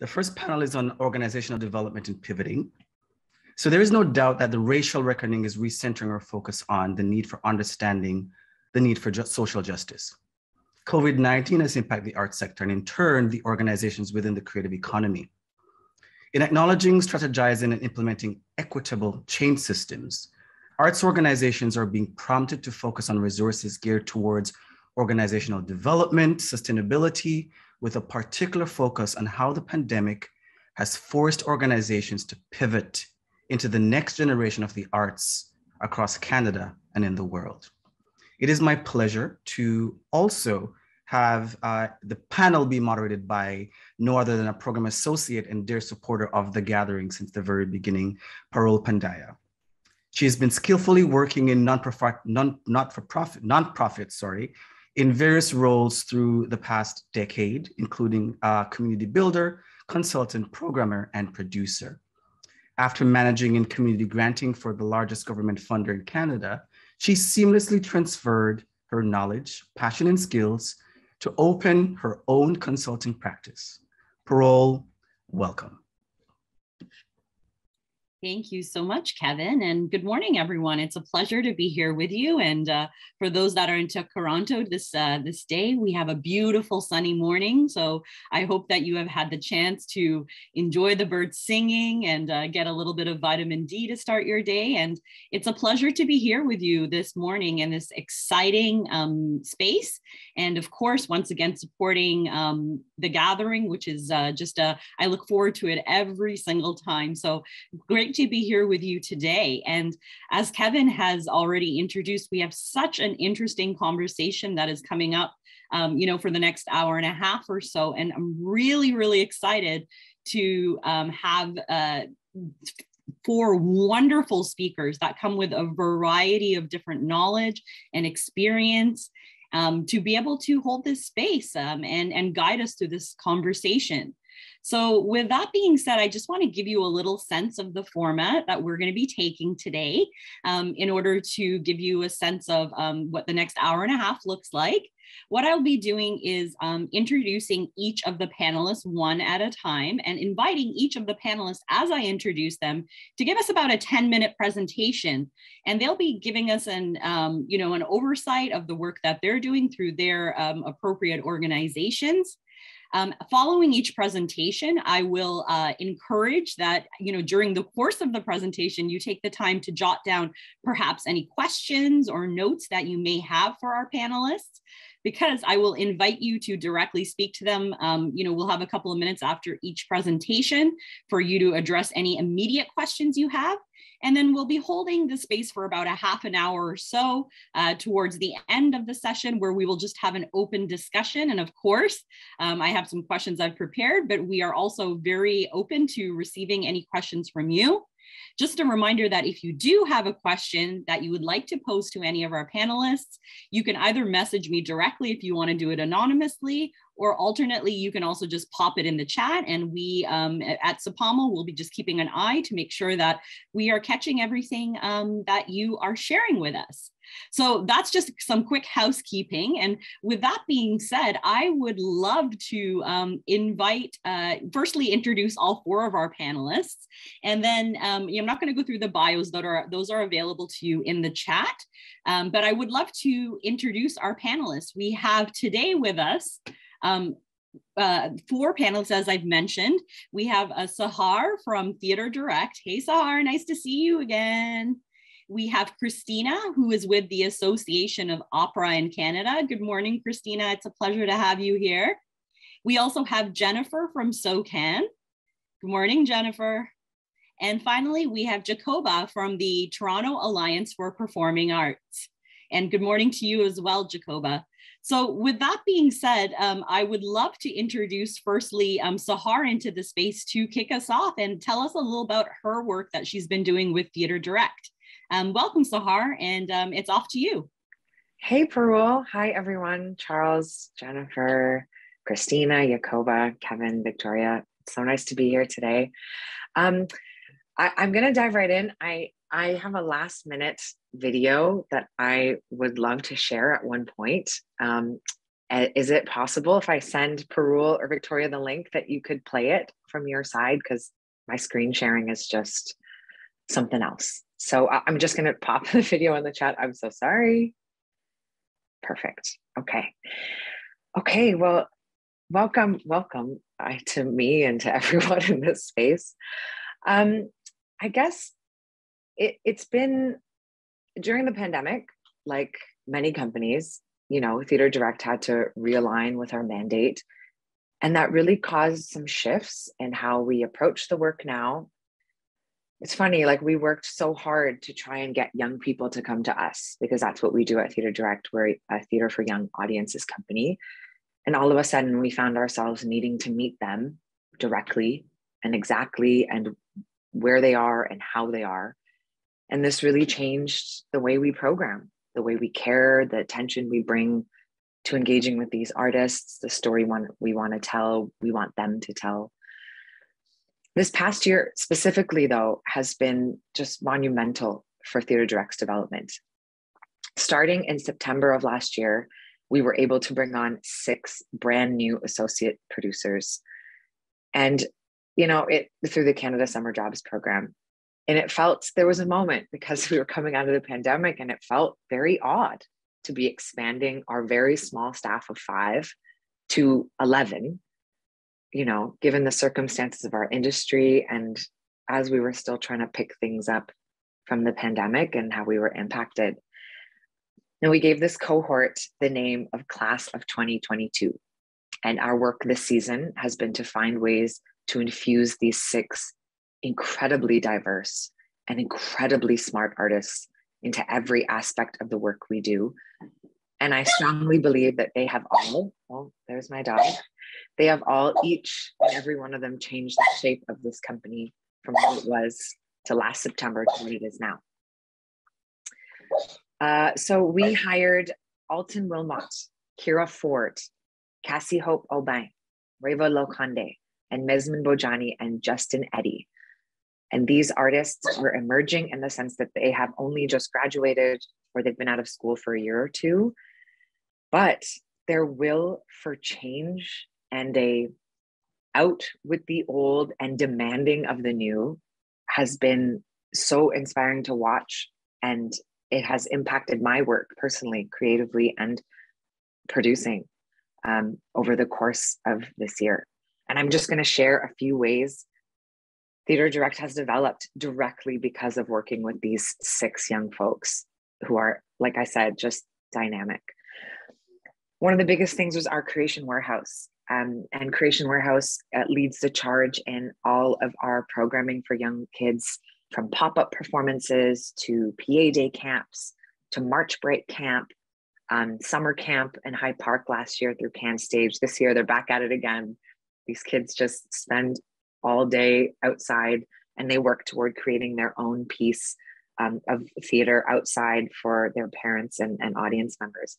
The first panel is on organizational development and pivoting. So there is no doubt that the racial reckoning is recentering our focus on the need for understanding the need for social justice. COVID-19 has impacted the arts sector and in turn, the organizations within the creative economy. In acknowledging, strategizing, and implementing equitable change systems, arts organizations are being prompted to focus on resources geared towards organizational development, sustainability, with a particular focus on how the pandemic has forced organizations to pivot into the next generation of the arts across Canada and in the world. It is my pleasure to also have the panel be moderated by no other than a program associate and dear supporter of the gathering since the very beginning, Parul Pandya. She has been skillfully working in nonprofit, in various roles through the past decade, including community builder, consultant, programmer, and producer. After managing in community granting for the largest government funder in Canada, she seamlessly transferred her knowledge, passion, and skills to open her own consulting practice. Parul, welcome. Thank you so much, Kevin, and good morning, everyone. It's a pleasure to be here with you. And for those that are in Toronto this day, we have a beautiful sunny morning. So I hope that you have had the chance to enjoy the birds singing and get a little bit of vitamin D to start your day. And it's a pleasure to be here with you this morning in this exciting space. And of course, once again, supporting the gathering, which is I look forward to it every single time. So great to be here with you today. And as Kevin has already introduced, we have such an interesting conversation that is coming up, for the next hour and a half or so. And I'm really, really excited to have 4 wonderful speakers that come with a variety of different knowledge and experience to be able to hold this space and guide us through this conversation. So with that being said, I just want to give you a little sense of the format that we're going to be taking today in order to give you a sense of what the next hour and a half looks like. What I'll be doing is introducing each of the panelists one at a time and inviting each of the panelists as I introduce them to give us about a 10-minute presentation. And they'll be giving us an oversight of the work that they're doing through their appropriate organizations. Following each presentation, I will encourage that, during the course of the presentation, you take the time to jot down perhaps any questions or notes that you may have for our panelists, because I will invite you to directly speak to them. We'll have a couple of minutes after each presentation for you to address any immediate questions you have. And then we'll be holding the space for about a half an hour or so towards the end of the session, where we will just have an open discussion. And of course, I have some questions I've prepared, but we are also very open to receiving any questions from you. Just a reminder that if you do have a question that you would like to pose to any of our panelists, you can either message me directly if you want to do it anonymously, or alternately, you can also just pop it in the chat, and we at SAPAMA will be just keeping an eye to make sure that we are catching everything that you are sharing with us. So that's just some quick housekeeping. And with that being said, I would love to firstly introduce all 4 of our panelists. And then I'm not going to go through the bios those are available to you in the chat. But I would love to introduce our panelists. We have today with us 4 panelists, as I've mentioned. We have Sehar from Theatre Direct. Hey, Sehar, nice to see you again. We have Christina, who is with the Association of Opera in Canada. Good morning, Christina. It's a pleasure to have you here. We also have Jennifer from SOCAN. Good morning, Jennifer. And finally, we have Jacoba from the Toronto Alliance for Performing Arts. And good morning to you as well, Jacoba. So with that being said, I would love to introduce firstly Sehar into the space to kick us off and tell us a little about her work that she's been doing with Theatre Direct. Welcome, Sehar, and it's off to you. Hey, Parul. Hi, everyone. Charles, Jennifer, Christina, Jacoba, Kevin, Victoria. It's so nice to be here today. I'm going to dive right in. I have a last minute video that I would love to share at one point. Is it possible if I send Parul or Victoria the link that you could play it from your side? Because my screen sharing is just something else. So I'm just going to pop the video in the chat. I'm so sorry. Perfect. Okay. Okay. Well, welcome to me and to everyone in this space. I guess it's been during the pandemic, like many companies, you know, Theatre Direct had to realign with our mandate. And that really caused some shifts in how we approach the work now. It's funny, like we worked so hard to try and get young people to come to us because that's what we do at Theatre Direct. We're a theatre for young audiences company. And all of a sudden we found ourselves needing to meet them directly and exactly and where they are and how they are. And this really changed the way we program, the way we care, the attention we bring to engaging with these artists, the story we want to tell, we want them to tell. This past year specifically, though, has been just monumental for Theatre Direct's development. Starting in September of last year, we were able to bring on 6 brand new associate producers. And, you know, through the Canada Summer Jobs program. And it felt, there was a moment because we were coming out of the pandemic and it felt very odd to be expanding our very small staff of 5 to 11, you know, given the circumstances of our industry and as we were still trying to pick things up from the pandemic and how we were impacted. And we gave this cohort the name of Class of 2022. And our work this season has been to find ways to infuse these 6 incredibly diverse and incredibly smart artists into every aspect of the work we do. And I strongly believe that they have all, oh, there's my dog. They have all, each and every one of them changed the shape of this company from what it was to last September to what it is now. So we hired Alton Wilmot, Kira Ford, Cassie Hope Aubin, Reva Lokonde, and Mesmin Bhojani and Justin Eddy. And these artists were emerging in the sense that they have only just graduated or they've been out of school for a year or two, but their will for change and a out with the old and demanding of the new has been so inspiring to watch. And it has impacted my work personally, creatively, and producing over the course of this year. And I'm just going to share a few ways Theatre Direct has developed directly because of working with these 6 young folks who are, like I said, just dynamic. One of the biggest things was our Creation Warehouse. And Creation Warehouse leads the charge in all of our programming for young kids, from pop-up performances to PA day camps, to March break camp, summer camp in Hyde Park last year through Can Stage. This year, they're back at it again. These kids just spend all day outside and they work toward creating their own piece of theater outside for their parents and audience members.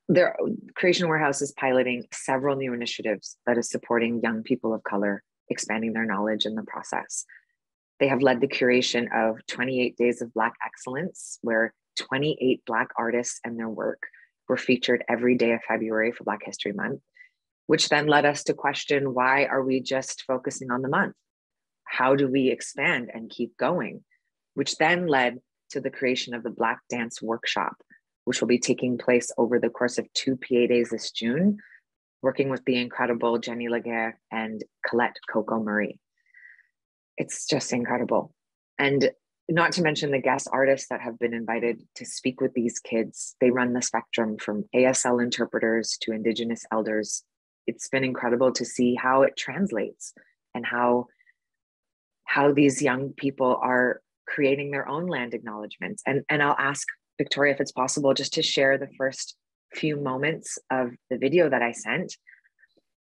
Their Creation Warehouse is piloting several new initiatives that is supporting young people of color, expanding their knowledge in the process. They have led the curation of 28 Days of Black Excellence, where 28 Black artists and their work were featured every day of February for Black History Month, which then led us to question, why are we just focusing on the month? How do we expand and keep going? Which then led to the creation of the Black Dance Workshop, which will be taking place over the course of 2 PA days this June, working with the incredible Jenny Laguerre and Colette Coco Murray. It's just incredible. And not to mention the guest artists that have been invited to speak with these kids. They run the spectrum from ASL interpreters to Indigenous elders. It's been incredible to see how it translates and how these young people are creating their own land acknowledgements. And I'll ask Victoria if it's possible just to share the first few moments of the video that I sent,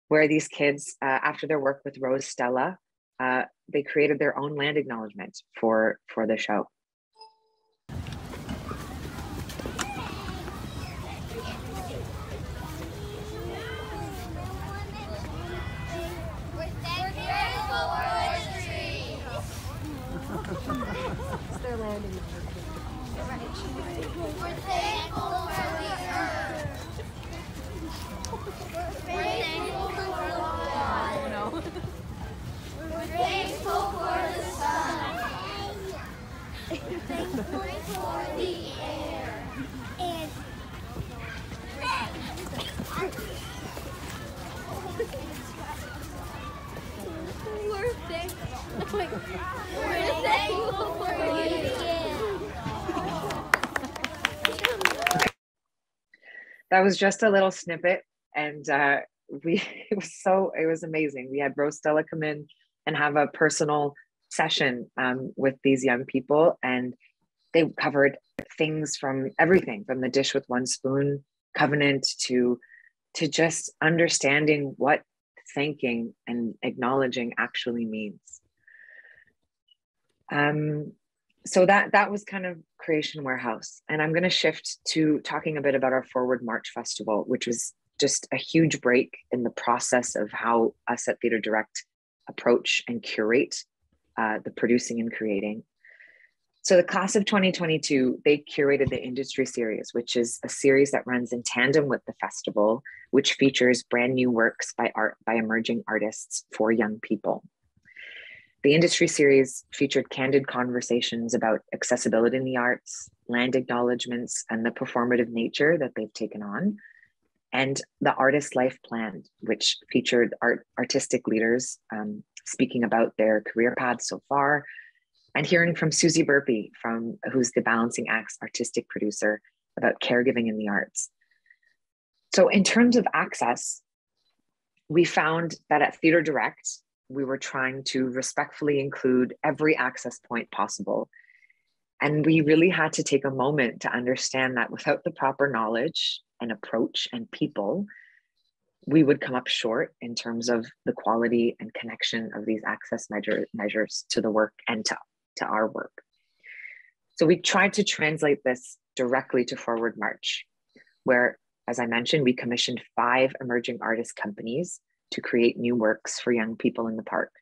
where these kids, after their work with Rose Stella, they created their own land acknowledgement for the show. It's their land acknowledgement. that was just a little snippet, and it was amazing. We had Rose Stella come in and have a personal session with these young people, and they covered things from everything from the dish with one spoon covenant to just understanding what thanking and acknowledging actually means. So that was kind of Creation Warehouse. And I'm going to shift to talking a bit about our Forward March Festival, which was just a huge break in the process of how us at Theatre Direct approach and curate the producing and creating. So the class of 2022, they curated the Industry Series, which is a series that runs in tandem with the festival, which features brand new works by emerging artists for young people. The Industry Series featured candid conversations about accessibility in the arts, land acknowledgements, and the performative nature that they've taken on, and the Artist Life Plan, which featured artistic leaders speaking about their career paths so far, and hearing from Susie Burpee, who's the Balancing Acts artistic producer, about caregiving in the arts. So in terms of access, we found that at Theatre Direct, we were trying to respectfully include every access point possible. And we really had to take a moment to understand that without the proper knowledge and approach and people, we would come up short in terms of the quality and connection of these access measures to the work and to our work. So we tried to translate this directly to Forward March, where, as I mentioned, we commissioned 5 emerging artist companies to create new works for young people in the park.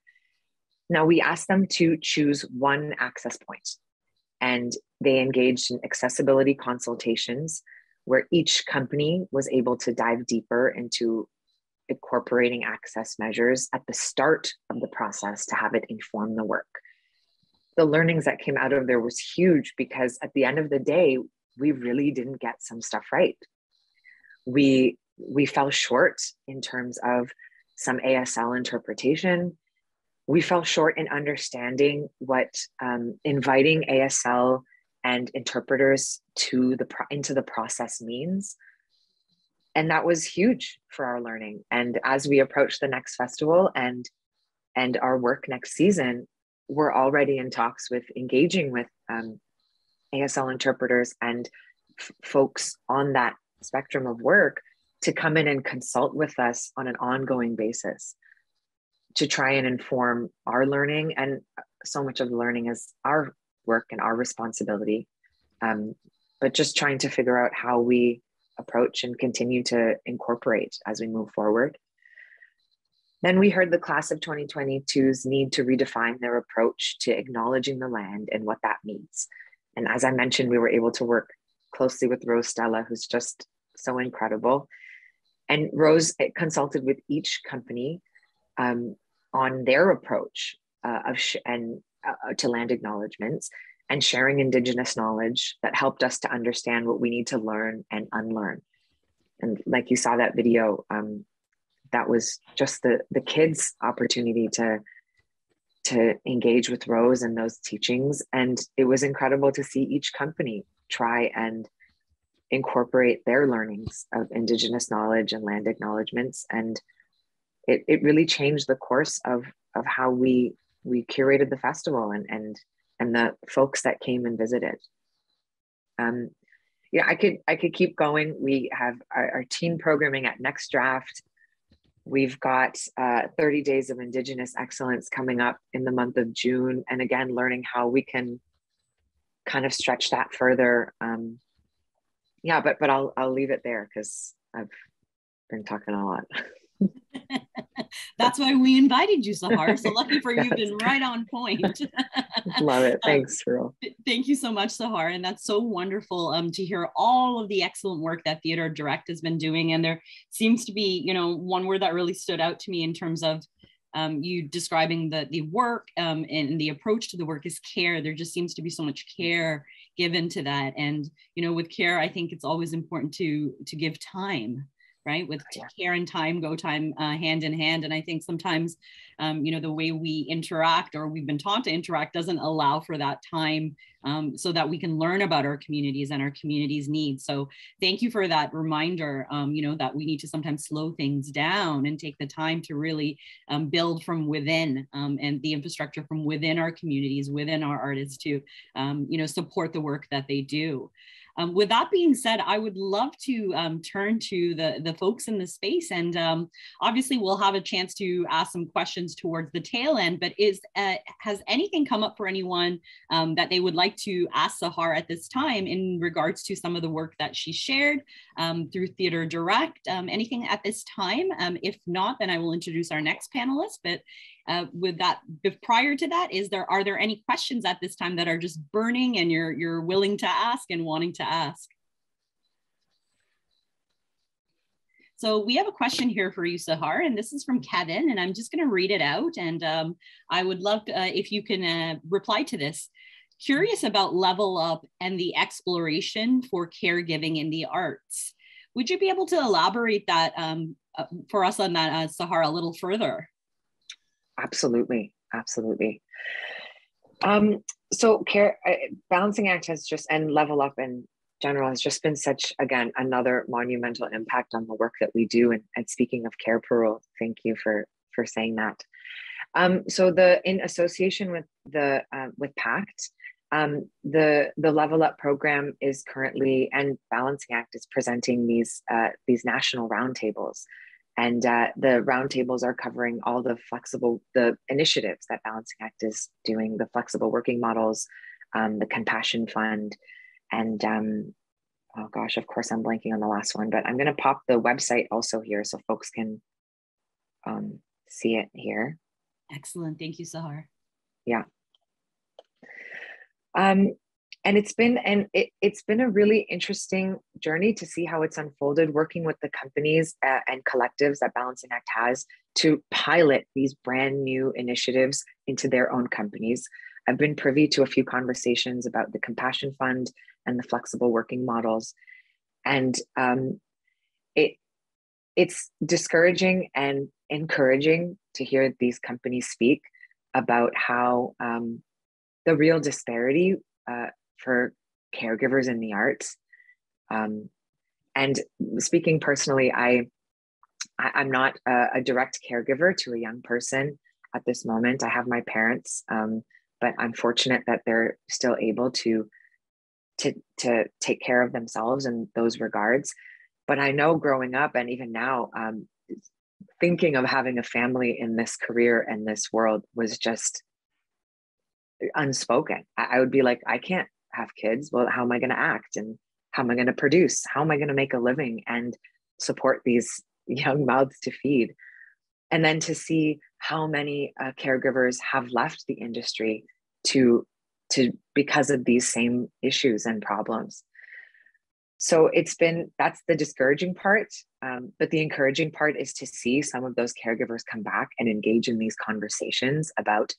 Now, we asked them to choose one access point, and they engaged in accessibility consultations where each company was able to dive deeper into incorporating access measures at the start of the process to have it inform the work. The learnings that came out of there was huge, because at the end of the day, we really didn't get some stuff right. We fell short in terms of some ASL interpretation. We fell short in understanding what inviting ASL and interpreters into the process means. And that was huge for our learning. And as we approach the next festival and our work next season, we're already in talks with engaging with ASL interpreters and folks on that spectrum of work to come in and consult with us on an ongoing basis to try and inform our learning. And so much of the learning is our work and our responsibility, but just trying to figure out how we approach and continue to incorporate as we move forward. Then we heard the class of 2022's need to redefine their approach to acknowledging the land and what that means. And as I mentioned, we were able to work closely with Rose Stella, who's just so incredible. And Rose consulted with each company on their approach to land acknowledgements and sharing Indigenous knowledge that helped us to understand what we need to learn and unlearn. And like you saw that video, that was just the kids' opportunity to engage with Rose and those teachings. And it was incredible to see each company try and incorporate their learnings of Indigenous knowledge and land acknowledgements. And it really changed the course of how we curated the festival and the folks that came and visited. Yeah, I could keep going. We have our teen programming at Next Draft. We've got 30 days of Indigenous excellence coming up in the month of June. And again, learning how we can kind of stretch that further. Yeah, but I'll leave it there because I've been talking a lot. That's why we invited you, Sehar. So lucky for you, you've been right on point. Love it. Thanks, Parul. Thank you so much, Sehar. And that's so wonderful to hear all of the excellent work that Theatre Direct has been doing. And there seems to be, one word that really stood out to me in terms of you describing the work and the approach to the work is care. There just seems to be so much care given to that. And, with care, I think it's always important to give time, right? With care and time go hand in hand. And I think sometimes, the way we interact, or we've been taught to interact, doesn't allow for that time so that we can learn about our communities and our communities' needs. So thank you for that reminder, that we need to sometimes slow things down and take the time to really build from within and the infrastructure from within our communities, within our artists to, support the work that they do. With that being said, I would love to turn to the folks in the space, and obviously we'll have a chance to ask some questions towards the tail end, but has anything come up for anyone that they would like to ask Sehar at this time in regards to some of the work that she shared through Theatre Direct? Anything at this time? If not, then I will introduce our next panelist, but with that, prior to that, are there any questions at this time that are just burning and you're willing to ask and wanting to ask? So we have a question here for you, Sehar, and this is from Kevin, and I'm just going to read it out, and I would love if you can reply to this. Curious about Level Up and the exploration for caregiving in the arts. Would you be able to elaborate that for us on that, Sehar, a little further? Absolutely. So Balancing Act has just, and Level Up in general, has just been such, again, another monumental impact on the work that we do. And speaking of care, Parul, thank you for saying that. So in association with with PACT, the Level Up program is currently, and Balancing Act is presenting these national roundtables. And the roundtables are covering all the initiatives that Balancing Act is doing, the flexible working models, the Compassion Fund, and oh gosh, of course I'm blanking on the last one, but I'm going to pop the website also here so folks can see it here. Excellent, thank you, Sehar. Yeah. And it's been a really interesting journey to see how it's unfolded, working with the companies and collectives that Balancing Act has to pilot these brand new initiatives into their own companies. I've been privy to a few conversations about the Compassion Fund and the flexible working models. And it's discouraging and encouraging to hear these companies speak about how the real disparity for caregivers in the arts. And speaking personally, I'm not a direct caregiver to a young person at this moment. I have my parents, but I'm fortunate that they're still able to take care of themselves in those regards. But I know growing up, and even now, thinking of having a family in this career and this world was just unspoken. I would be like, I can't have kids. Well, how am I going to act? And how am I going to produce? How am I going to make a living and support these young mouths to feed? And then to see how many caregivers have left the industry because of these same issues and problems. So that's the discouraging part. But the encouraging part is to see some of those caregivers come back and engage in these conversations about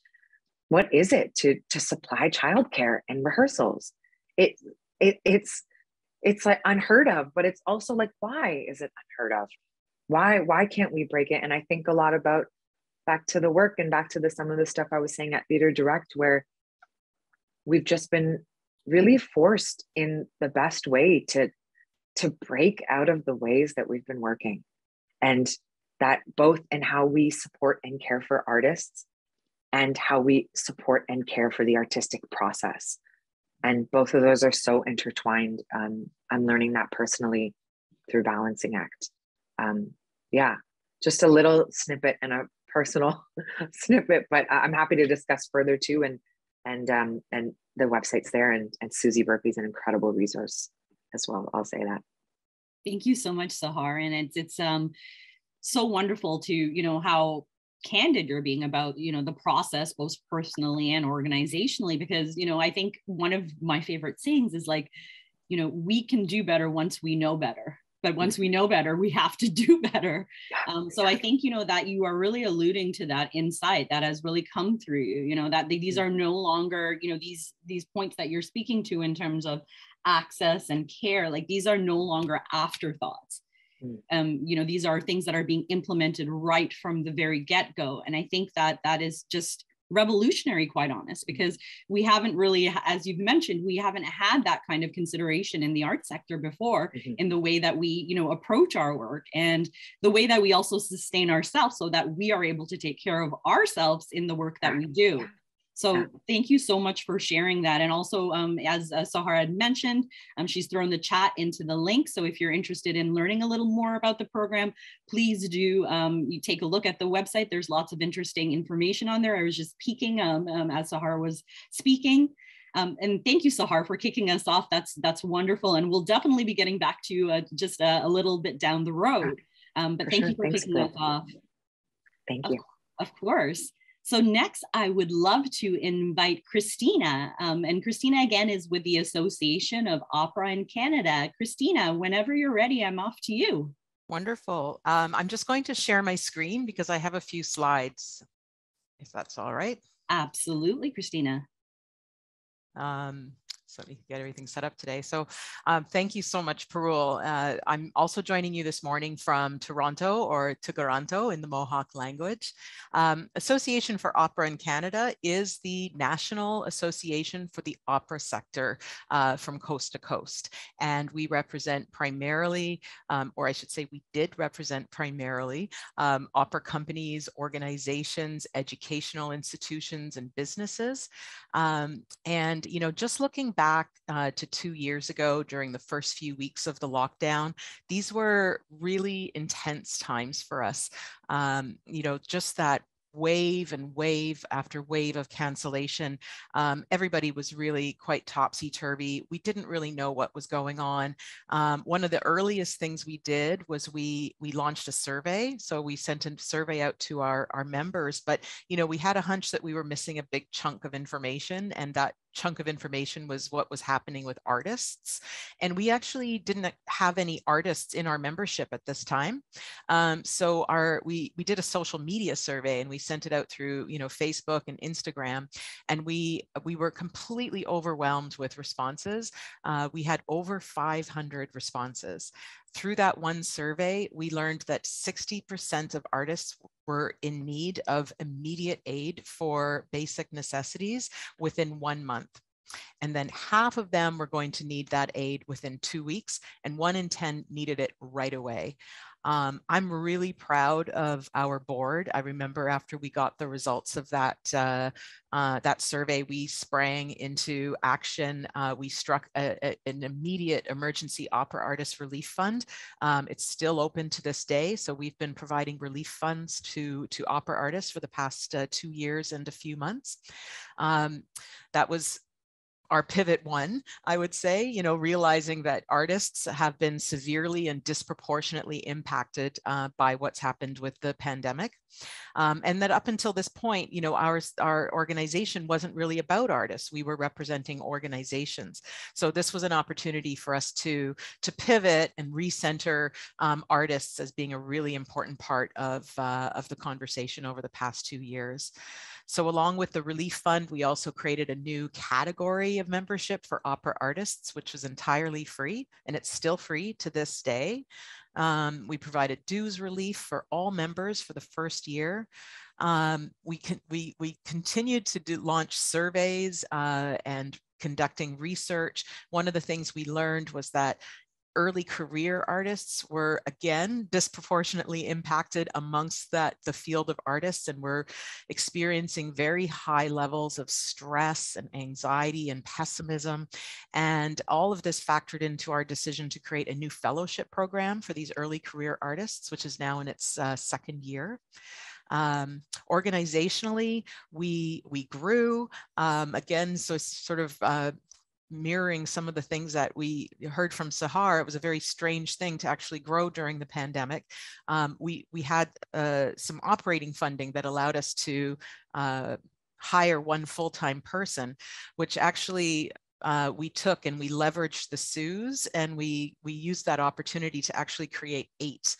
what is it to supply childcare and rehearsals. It's like unheard of, but it's also like, why is it unheard of? Why can't we break it? And I think a lot about back to the work and back to some of the stuff I was saying at Theatre Direct, where we've just been really forced in the best way to break out of the ways that we've been working. And that both in how we support and care for artists and how we support and care for the artistic process. And both of those are so intertwined. I'm learning that personally through Balancing Act. Yeah, just a little snippet and a personal snippet, but I'm happy to discuss further too. And the website's there, and Susie Burpie's an incredible resource as well. I'll say that. Thank you so much, Sehar. And it's so wonderful to, how candid you're being about, the process, both personally and organizationally, because, I think one of my favorite sayings is like, we can do better once we know better. But once we know better, we have to do better. So I think, that you are really alluding to that insight that has really come through you, that these are no longer, these points that you're speaking to in terms of access and care, like these are no longer afterthoughts. You know, these are things that are being implemented right from the very get-go. And I think that that is just revolutionary, quite honest, because we haven't really, as you've mentioned, we haven't had that kind of consideration in the art sector before, in the way that we, you know, approach our work and the way that we also sustain ourselves so that we are able to take care of ourselves in the work that we do. So thank you so much for sharing that. And also, as Sehar had mentioned, she's thrown the chat into the link. So if you're interested in learning a little more about the program, please do you take a look at the website. There's lots of interesting information on there. I was just peeking as Sehar was speaking. And thank you, Sehar, for kicking us off. That's wonderful. And we'll definitely be getting back to you just a little bit down the road. But thank you for kicking us off. Thank you. Of course. So next, I would love to invite Christina. And Christina, again, is with the Association of Opera in Canada. Christina, whenever you're ready, I'm off to you. Wonderful. I'm just going to share my screen because I have a few slides, if that's all right. Absolutely, Christina. So let me get everything set up today. So thank you so much, Parul. I'm also joining you this morning from Toronto, or Toronto in the Mohawk language. Association for Opera in Canada is the national association for the opera sector from coast to coast. And we represent primarily, or I should say we did represent primarily, opera companies, organizations, educational institutions, and businesses. And, you know, just looking back to 2 years ago during the first few weeks of the lockdown, these were really intense times for us. You know, just that wave and wave after wave of cancellation. Everybody was really quite topsy-turvy. We didn't really know what was going on. One of the earliest things we did was we launched a survey. So we sent a survey out to our members, but you know, we had a hunch that we were missing a big chunk of information, and that chunk of information was what was happening with artists. And we actually didn't have any artists in our membership at this time. So we did a social media survey, and we sent it out through, you know, Facebook and Instagram, and we were completely overwhelmed with responses. We had over 500 responses. Through that one survey, we learned that 60% of artists were in need of immediate aid for basic necessities within 1 month. And then half of them were going to need that aid within 2 weeks, and 1 in 10 needed it right away. I'm really proud of our board. I remember after we got the results of that survey, we sprang into action. We struck an immediate emergency opera artist relief fund. It's still open to this day. So we've been providing relief funds to opera artists for the past 2 years and a few months. That was our pivot one, I would say, you know, realizing that artists have been severely and disproportionately impacted by what's happened with the pandemic. And that up until this point, you know, our organization wasn't really about artists. We were representing organizations. So this was an opportunity for us to pivot and recenter artists as being a really important part of the conversation over the past 2 years. So along with the relief fund, we also created a new category of membership for opera artists, which was entirely free, and it's still free to this day. We provided dues relief for all members for the first year. We continued to launch surveys and conducting research. One of the things we learned was that early career artists were again disproportionately impacted amongst the field of artists, and were experiencing very high levels of stress and anxiety and pessimism. And all of this factored into our decision to create a new fellowship program for these early career artists, which is now in its second year. Organizationally, we grew again, so sort of mirroring some of the things that we heard from Sehar. It was a very strange thing to actually grow during the pandemic. We had some operating funding that allowed us to hire one full-time person, which actually we took and we leveraged the CEWS, and we used that opportunity to actually create 8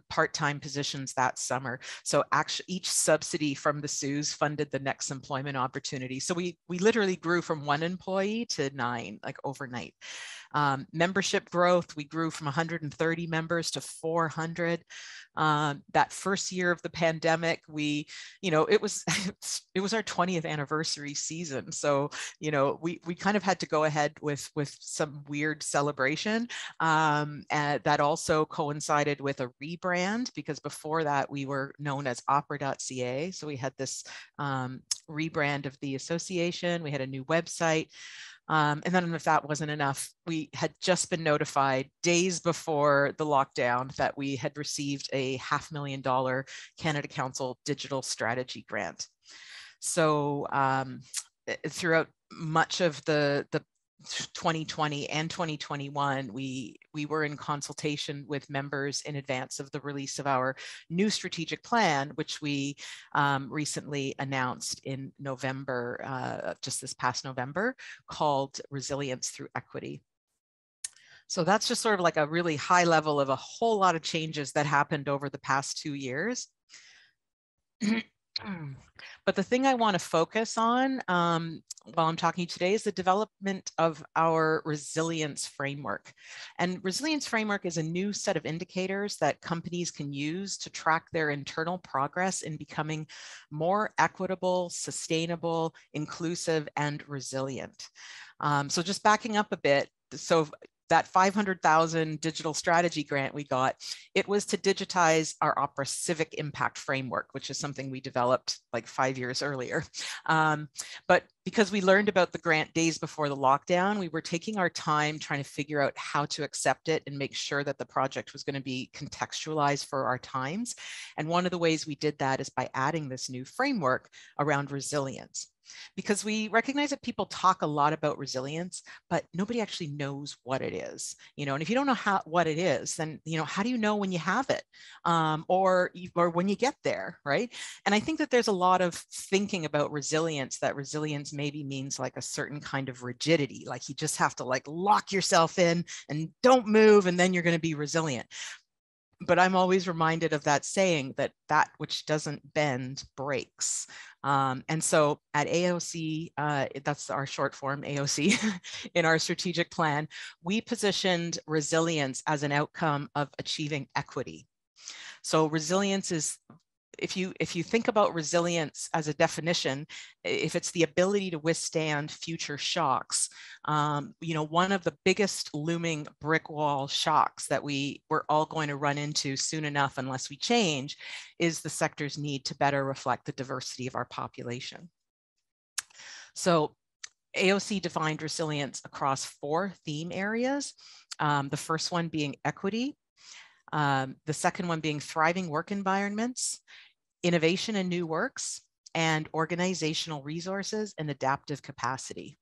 part-time positions that summer. So actually each subsidy from the CEWS funded the next employment opportunity. So we literally grew from 1 employee to 9, like overnight. Membership growth, we grew from 130 members to 400. That first year of the pandemic, it was our 20th anniversary season. So, we kind of had to go ahead with some weird celebration. And that also coincided with a rebrand, because before that we were known as opera.ca. So we had this rebrand of the association. We had a new website. And then if that wasn't enough, we had just been notified days before the lockdown that we had received a $500,000 Canada Council digital strategy grant. So throughout much of the 2020 and 2021, we were in consultation with members in advance of the release of our new strategic plan, which we recently announced in November, just this past November, called Resilience Through Equity. So that's just sort of like a really high level of a whole lot of changes that happened over the past 2 years. But the thing I want to focus on while I'm talking today is the development of our resilience framework. And resilience framework is a new set of indicators that companies can use to track their internal progress in becoming more equitable, sustainable, inclusive, and resilient. So just backing up a bit, so that $500,000 digital strategy grant we got, it was to digitize our Opera Civic Impact Framework, which is something we developed like 5 years earlier. But because we learned about the grant days before the lockdown, we were taking our time trying to figure out how to accept it and make sure that the project was going to be contextualized for our times. And one of the ways we did that is by adding this new framework around resilience. Because we recognize that people talk a lot about resilience, but nobody actually knows what it is, and if you don't know what it is, then, how do you know when you have it or when you get there, right? And I think that there's a lot of thinking about resilience, that resilience maybe means like a certain kind of rigidity, like you just have to like lock yourself in and don't move, and then you're going to be resilient. But I'm always reminded of that saying that which doesn't bend breaks. And so at AOC, that's our short form, AOC, in our strategic plan, we positioned resilience as an outcome of achieving equity. So resilience is, if you think about resilience as a definition, if it's the ability to withstand future shocks, one of the biggest looming brick wall shocks that we're all going to run into soon enough unless we change is the sector's need to better reflect the diversity of our population. So AOC defined resilience across 4 theme areas. The first one being equity. The second one being thriving work environments, innovation and new works, and organizational resources and adaptive capacity.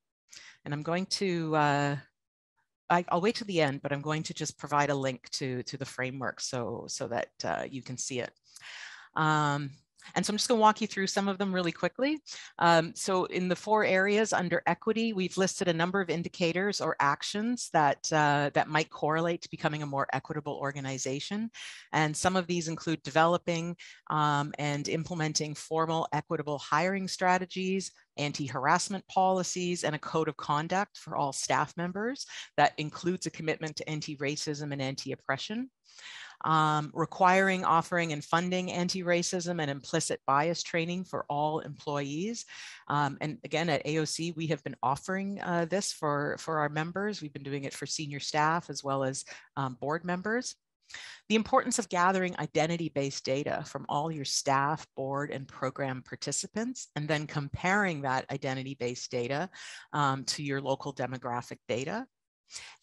And I'm going to, I'll wait till the end, but I'm going to just provide a link to the framework so that you can see it. And so I'm just going to walk you through some of them really quickly. So in the 4 areas under equity, we've listed a number of indicators or actions that might correlate to becoming a more equitable organization. And some of these include developing and implementing formal equitable hiring strategies, anti-harassment policies, and a code of conduct for all staff members that includes a commitment to anti-racism and anti-oppression. Requiring, offering, and funding anti-racism and implicit bias training for all employees. And again, at AOC, we have been offering this for our members. We've been doing it for senior staff as well as board members. The importance of gathering identity-based data from all your staff, board, and program participants, and then comparing that identity-based data to your local demographic data.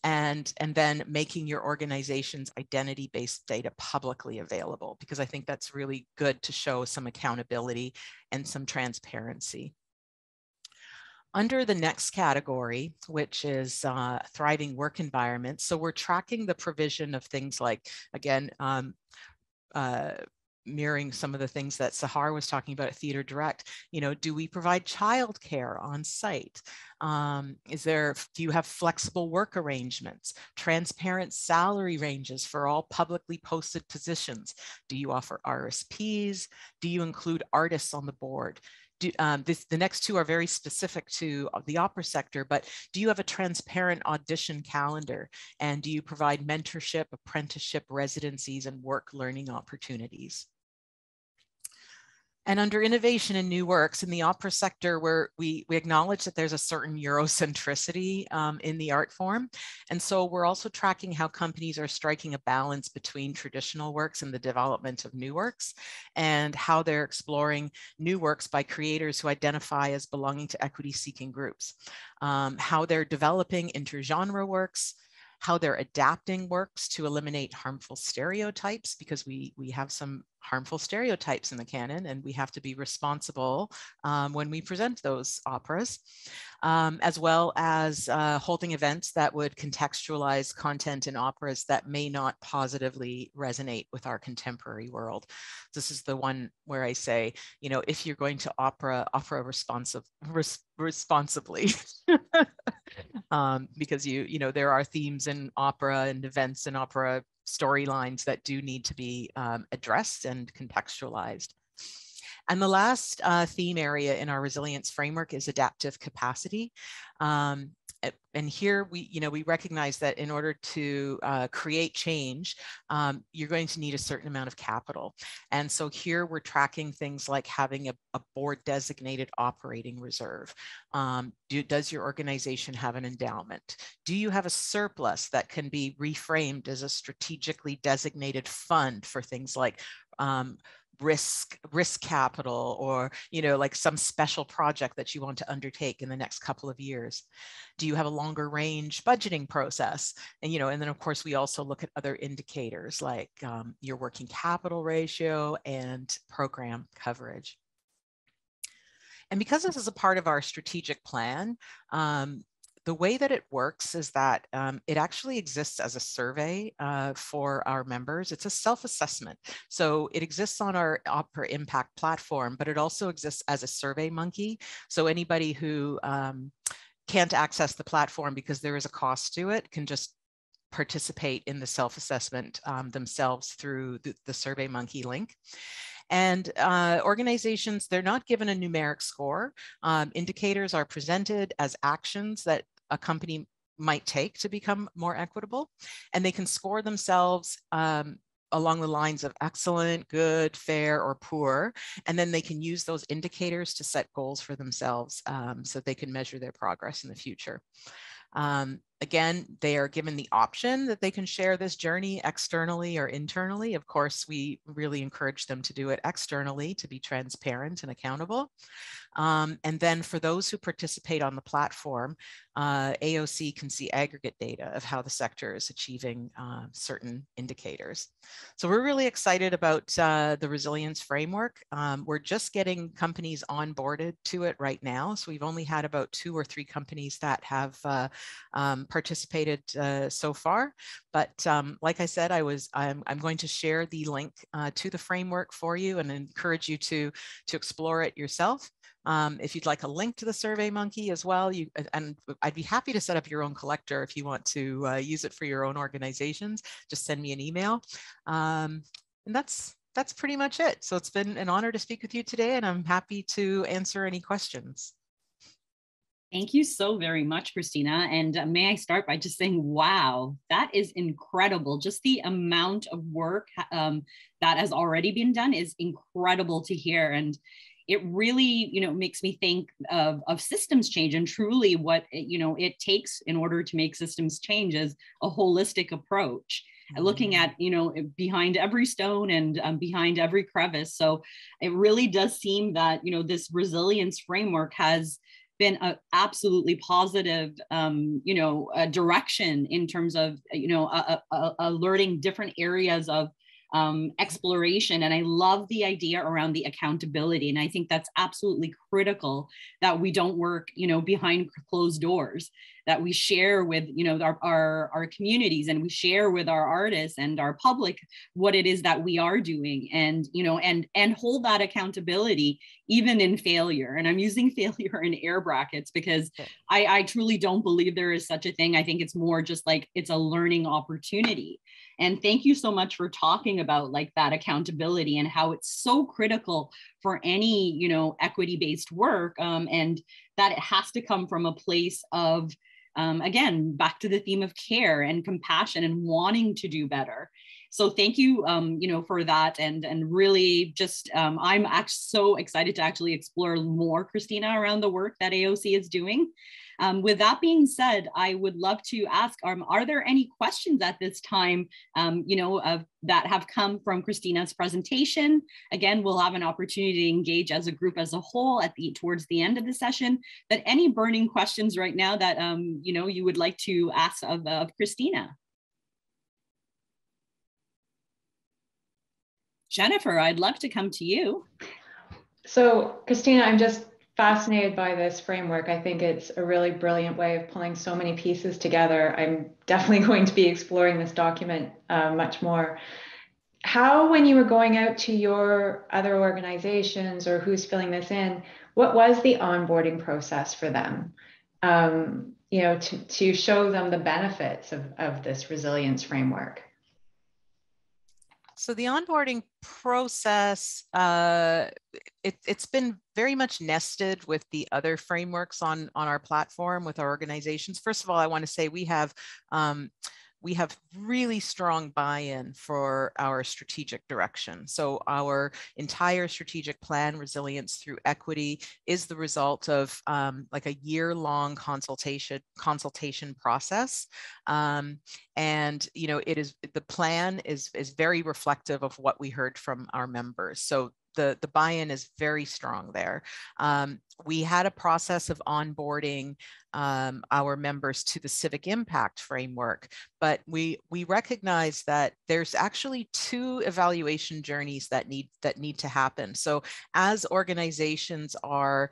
And then making your organization's identity-based data publicly available, because I think that's really good to show some accountability and some transparency. Under the next category, which is thriving work environments, so we're tracking the provision of things like, again, mirroring some of the things that Sehar was talking about at Theatre Direct. Do we provide childcare on site? Do you have flexible work arrangements, transparent salary ranges for all publicly posted positions? Do you offer RSPs? Do you include artists on the board? the next two are very specific to the opera sector, but do you have a transparent audition calendar? And do you provide mentorship, apprenticeship, residencies, and work learning opportunities? And under innovation and new works in the opera sector, where we acknowledge that there's a certain Eurocentricity in the art form. And so we're also tracking how companies are striking a balance between traditional works and the development of new works, and how they're exploring new works by creators who identify as belonging to equity-seeking groups, how they're developing intergenre works, how they're adapting works to eliminate harmful stereotypes, because we have some harmful stereotypes in the canon, and we have to be responsible when we present those operas, as well as holding events that would contextualize content in operas that may not positively resonate with our contemporary world. This is the one where I say, you know, if you're going to opera responsibly, because you know, there are themes in opera and events in opera storylines that do need to be addressed and contextualized. And the last theme area in our resilience framework is adaptive capacity. And here we recognize that in order to create change, you're going to need a certain amount of capital. And so here we're tracking things like having a board designated operating reserve. Does your organization have an endowment? Do you have a surplus that can be reframed as a strategically designated fund for things like risk capital, or like some special project that you want to undertake in the next couple of years? Do you have a longer range budgeting process? And and then of course we also look at other indicators like your working capital ratio and program coverage. And because this is a part of our strategic plan, the way that it works is that it actually exists as a survey for our members. It's a self-assessment. So it exists on our Opera Impact platform, but it also exists as a survey monkey. So anybody who can't access the platform because there is a cost to it can just participate in the self-assessment themselves through the Survey Monkey link. And organizations, they're not given a numeric score. Indicators are presented as actions that a company might take to become more equitable, and they can score themselves along the lines of excellent, good, fair, or poor, and then they can use those indicators to set goals for themselves so they can measure their progress in the future. Again, they are given the option that they can share this journey externally or internally. Of course, we really encourage them to do it externally to be transparent and accountable. And then for those who participate on the platform, AOC can see aggregate data of how the sector is achieving certain indicators. So we're really excited about the resilience framework. We're just getting companies onboarded to it right now. So we've only had about 2 or 3 companies that have participated so far. But like I said, I'm going to share the link to the framework for you and encourage you to explore it yourself. If you'd like a link to the Survey Monkey as well, and I'd be happy to set up your own collector if you want to use it for your own organizations. Just send me an email. And that's pretty much it. So it's been an honor to speak with you today, and I'm happy to answer any questions. Thank you so very much, Christina. And may I start by just saying, wow, that is incredible. Just the amount of work that has already been done is incredible to hear. And it really, makes me think of systems change, and truly what, it takes in order to make systems change is a holistic approach. Mm-hmm. Looking at, behind every stone and behind every crevice. So it really does seem that, this resilience framework has been an absolutely positive, direction in terms of, alerting different areas of exploration. And I love the idea around the accountability. And I think that's absolutely critical, that we don't work, behind closed doors, that we share with, our communities, and we share with our artists and our public what it is that we are doing, and, and hold that accountability even in failure. And I'm using failure in air brackets because I truly don't believe there is such a thing. I think it's more just like it's a learning opportunity. And thank you so much for talking about like that accountability and how it's so critical for any, you know, equity-based work, and that it has to come from a place of, again, back to the theme of care and compassion and wanting to do better. So thank you, you know, for that, and really just, I'm actually so excited to actually explore more, Christina, around the work that AOC is doing. With that being said, I would love to ask, are there any questions at this time, you know, that have come from Christina's presentation? Again, we'll have an opportunity to engage as a group as a whole towards the end of the session. But any burning questions right now that, you know, you would like to ask of Christina? Jennifer, I'd love to come to you. So, Christina, I'm just fascinated by this framework. I think it's a really brilliant way of pulling so many pieces together. I'm definitely going to be exploring this document much more. How, when you were going out to your other organizations or who's filling this in, what was the onboarding process for them? You know, to show them the benefits of this resilience framework. So the onboarding process, it's been very much nested with the other frameworks on our platform with our organizations. First of all, I want to say we have really strong buy-in for our strategic direction. So our entire strategic plan, Resilience Through Equity, is the result of like a year-long consultation process. And you know, the plan is very reflective of what we heard from our members. So the buy-in is very strong there. We had a process of onboarding our members to the civic impact framework, but we recognize that there's actually two evaluation journeys that need to happen. So as organizations are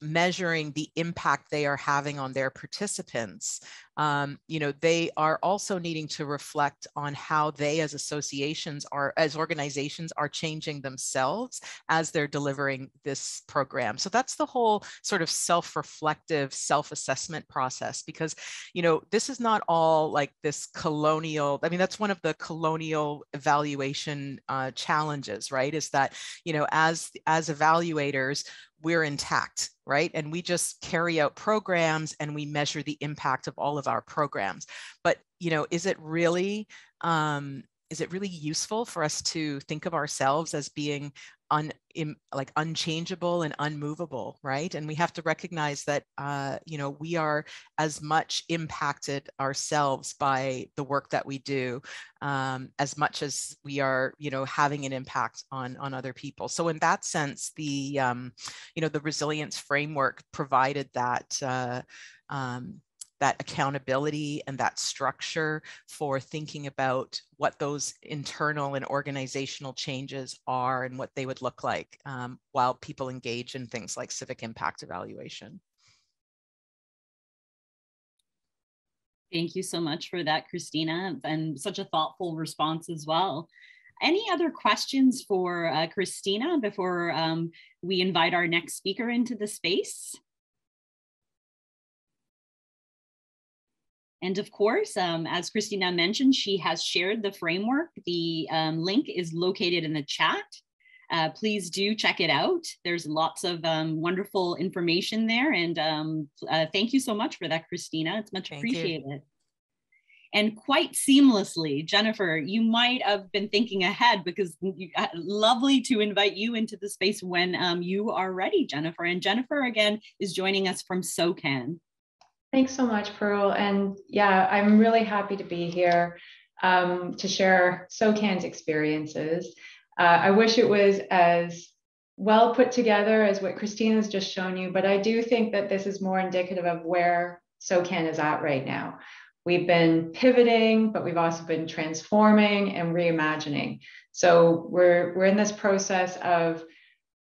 measuring the impact they are having on their participants, you know, they are also needing to reflect on how they as associations as organizations are changing themselves as they're delivering this program. So that's the whole sort of self-reflective, self-assessment process, because, you know, this is not all like this colonial, I mean, that's one of the colonial evaluation challenges, right? Is that, you know, as evaluators, we're intact, right? And we just carry out programs and we measure the impact of all of our programs. But, you know, is it really useful for us to think of ourselves as being like unchangeable and unmovable, right? And we have to recognize that, you know, we are as much impacted ourselves by the work that we do, as much as we are, you know, having an impact on other people. So in that sense, you know, the resilience framework provided that, that accountability and that structure for thinking about what those internal and organizational changes are and what they would look like while people engage in things like civic impact evaluation. Thank you so much for that, Christina, and such a thoughtful response as well. Any other questions for Christina before we invite our next speaker into the space? And of course, as Christina mentioned, she has shared the framework. The link is located in the chat. Please do check it out. There's lots of wonderful information there. And thank you so much for that, Christina. It's much appreciated. And quite seamlessly, Jennifer, you might have been thinking ahead, because lovely to invite you into the space when you are ready, Jennifer. And Jennifer, again, is joining us from SOCAN. Thanks so much, Parul. And yeah, I'm really happy to be here to share SOCAN's experiences. I wish it was as well put together as what Christina's just shown you, but I do think that this is more indicative of where SOCAN is at right now. We've been pivoting, but we've also been transforming and reimagining. So we're in this process of,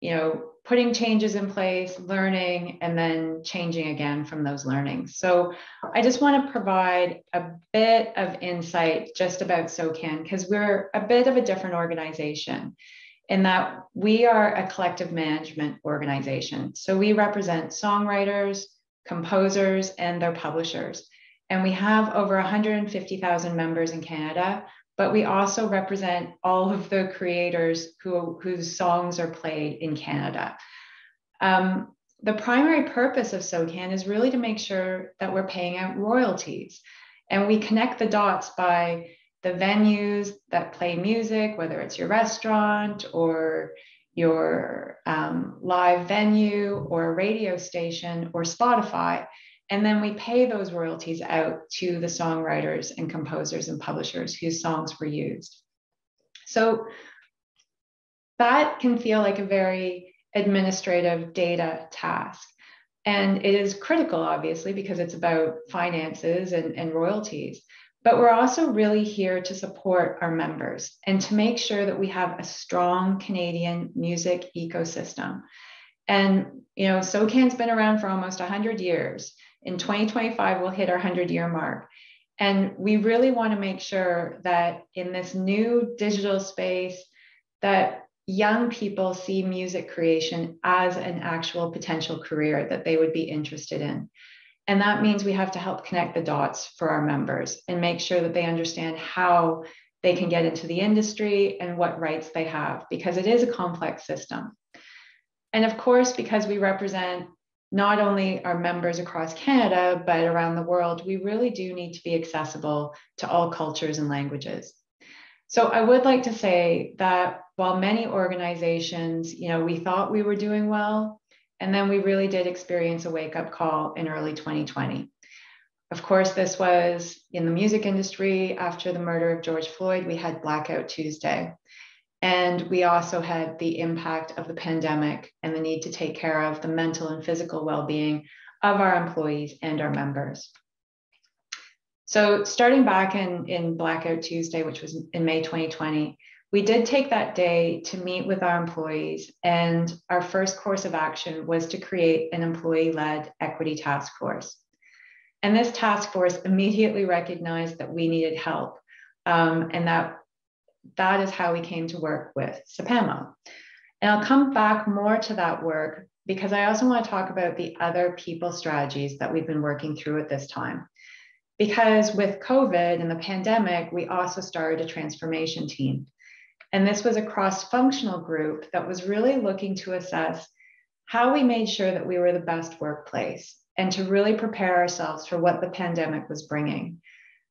you know, putting changes in place, learning, and then changing again from those learnings. So I just want to provide a bit of insight just about SOCAN, because we're a bit of a different organization in that we are a collective management organization. So we represent songwriters, composers, and their publishers. And we have over 150,000 members in Canada, but we also represent all of the creators whose songs are played in Canada. The primary purpose of SOCAN is really to make sure that we're paying out royalties, and we connect the dots by the venues that play music, whether it's your restaurant or your live venue or a radio station or Spotify. And then we pay those royalties out to the songwriters and composers and publishers whose songs were used. So that can feel like a very administrative data task. And it is critical, obviously, because it's about finances and royalties. But we're also really here to support our members and to make sure that we have a strong Canadian music ecosystem. And, SOCAN's been around for almost 100 years. In 2025, we'll hit our 100-year mark. And we really want to make sure that in this new digital space, that young people see music creation as an actual potential career that they would be interested in. And that means we have to help connect the dots for our members and make sure that they understand how they can get into the industry and what rights they have, because it is a complex system. And of course, because we represent not only our members across Canada, but around the world, we really do need to be accessible to all cultures and languages. So I would like to say that while many organizations, we thought we were doing well, and then we really did experience a wake-up call in early 2020. Of course, this was in the music industry. After the murder of George Floyd, we had Blackout Tuesday. And we also had the impact of the pandemic and the need to take care of the mental and physical well-being of our employees and our members. So starting back in Blackout Tuesday, which was in May 2020, we did take that day to meet with our employees, and our first course of action was to create an employee-led equity task force. And this task force immediately recognized that we needed help, and that is how we came to work with SEPAMO. And I'll come back more to that work because I also want to talk about the other people strategies that we've been working through at this time. Because with COVID and the pandemic, we also started a transformation team. And this was a cross-functional group that was really looking to assess how we made sure that we were the best workplace and to really prepare ourselves for what the pandemic was bringing.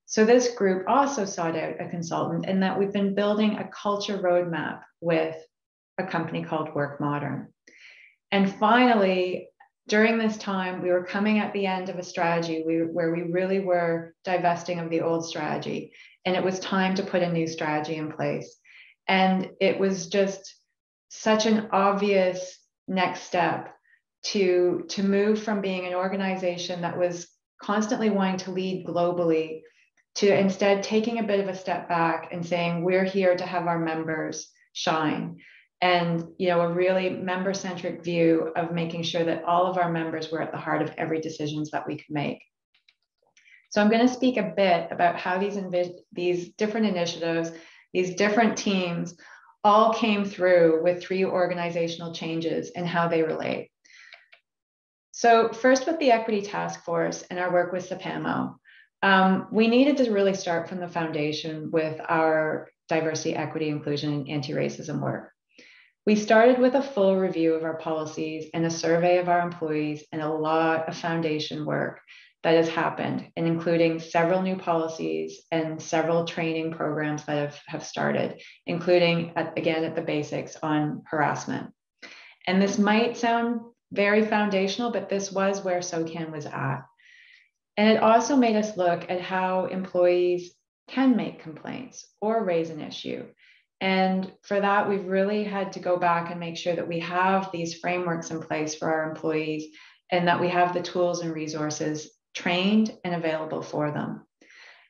So this group also sought out a consultant, and that we've been building a culture roadmap with a company called Work Modern. And finally, during this time, we were coming at the end of a strategy where we really were divesting of the old strategy, and it was time to put a new strategy in place. And it was just such an obvious next step to move from being an organization that was constantly wanting to lead globally to instead taking a bit of a step back and saying, we're here to have our members shine. And a really member-centric view of making sure that all of our members were at the heart of every decisions that we could make. So I'm going to speak a bit about how these different initiatives, these different teams, all came through with 3 organizational changes and how they relate. So first, with the Equity Task Force and our work with SEPAMO, we needed to really start from the foundation with our diversity, equity, inclusion, and anti-racism work. We started with a full review of our policies and a survey of our employees and a lot of foundation work that has happened, and including several new policies and several training programs that have started, including, again, at the basics on harassment. And this might sound very foundational, but this was where SOCAN was at. And it also made us look at how employees can make complaints or raise an issue. And for that, we've really had to go back and make sure that we have these frameworks in place for our employees and that we have the tools and resources trained and available for them.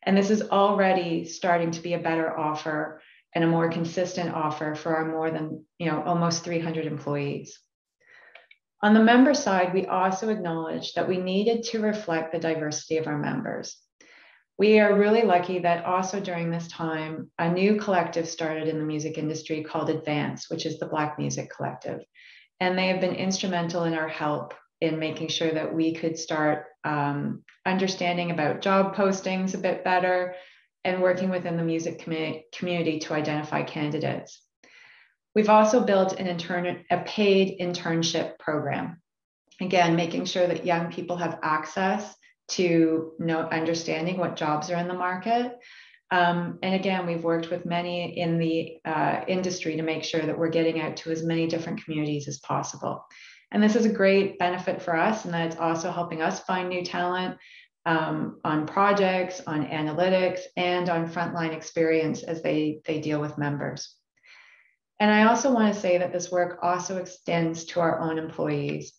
And this is already starting to be a better offer and a more consistent offer for our more than, almost 300 employees. On the member side, we also acknowledged that we needed to reflect the diversity of our members. We are really lucky that also during this time, a new collective started in the music industry called Advance, which is the Black Music Collective. And they have been instrumental in our help in making sure that we could start understanding about job postings a bit better, and working within the music community to identify candidates. We've also built a paid internship program. Again, making sure that young people have access to understanding what jobs are in the market. And again, we've worked with many in the industry to make sure that we're getting out to as many different communities as possible. And this is a great benefit for us, and that it's also helping us find new talent on projects, on analytics, and on frontline experience as they deal with members. And I also want to say that this work also extends to our own employees.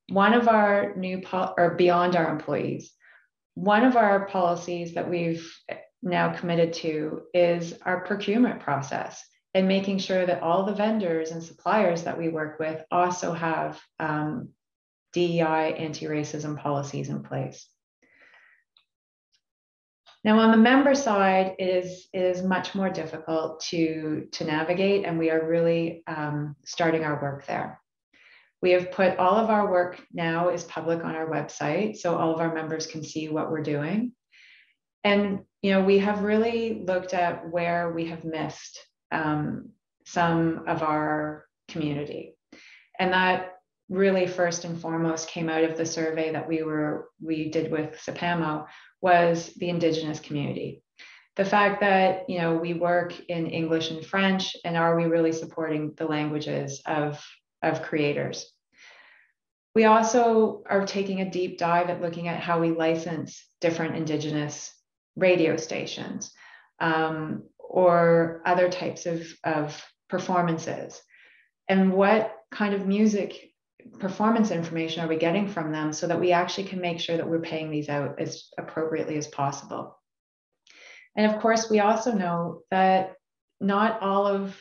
One of our beyond our employees, one of our policies that we've now committed to is our procurement process, and making sure that all the vendors and suppliers that we work with also have DEI anti-racism policies in place. Now, on the member side, it is much more difficult to navigate, and we are really starting our work there. We have put all of our work now is public on our website, so all of our members can see what we're doing. And we have really looked at where we have missed some of our community, and that really first and foremost came out of the survey that we did with SEPAMO, was the Indigenous community. The fact that we work in English and French, and are we really supporting the languages of creators? We also are taking a deep dive at looking at how we license different Indigenous radio stations or other types of performances, and what kind of music performance information are we getting from them, so that we actually can make sure that we're paying these out as appropriately as possible. And of course, we also know that not all of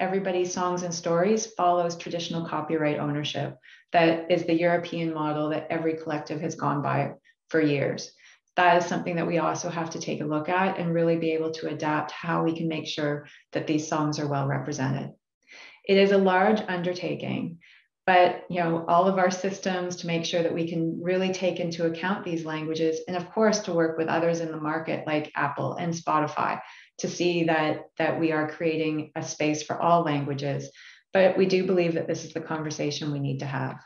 everybody's songs and stories follows traditional copyright ownership. That is the European model that every collective has gone by for years. That is something that we also have to take a look at and really be able to adapt how we can make sure that these songs are well represented. It is a large undertaking, but all of our systems to make sure that we can really take into account these languages, and of course to work with others in the market like Apple and Spotify to see that we are creating a space for all languages. But we do believe that this is the conversation we need to have.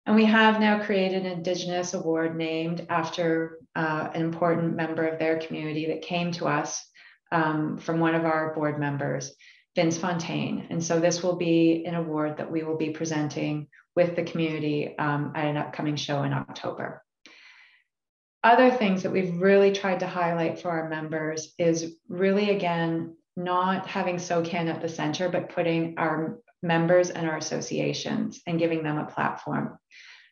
And we have now created an Indigenous award named after an important member of their community that came to us from one of our board members, Vince Fontaine. And so this will be an award that we will be presenting with the community at an upcoming show in October. Other things that we've really tried to highlight for our members is really, again, not having SOCAN at the center, but putting our members and our associations and giving them a platform.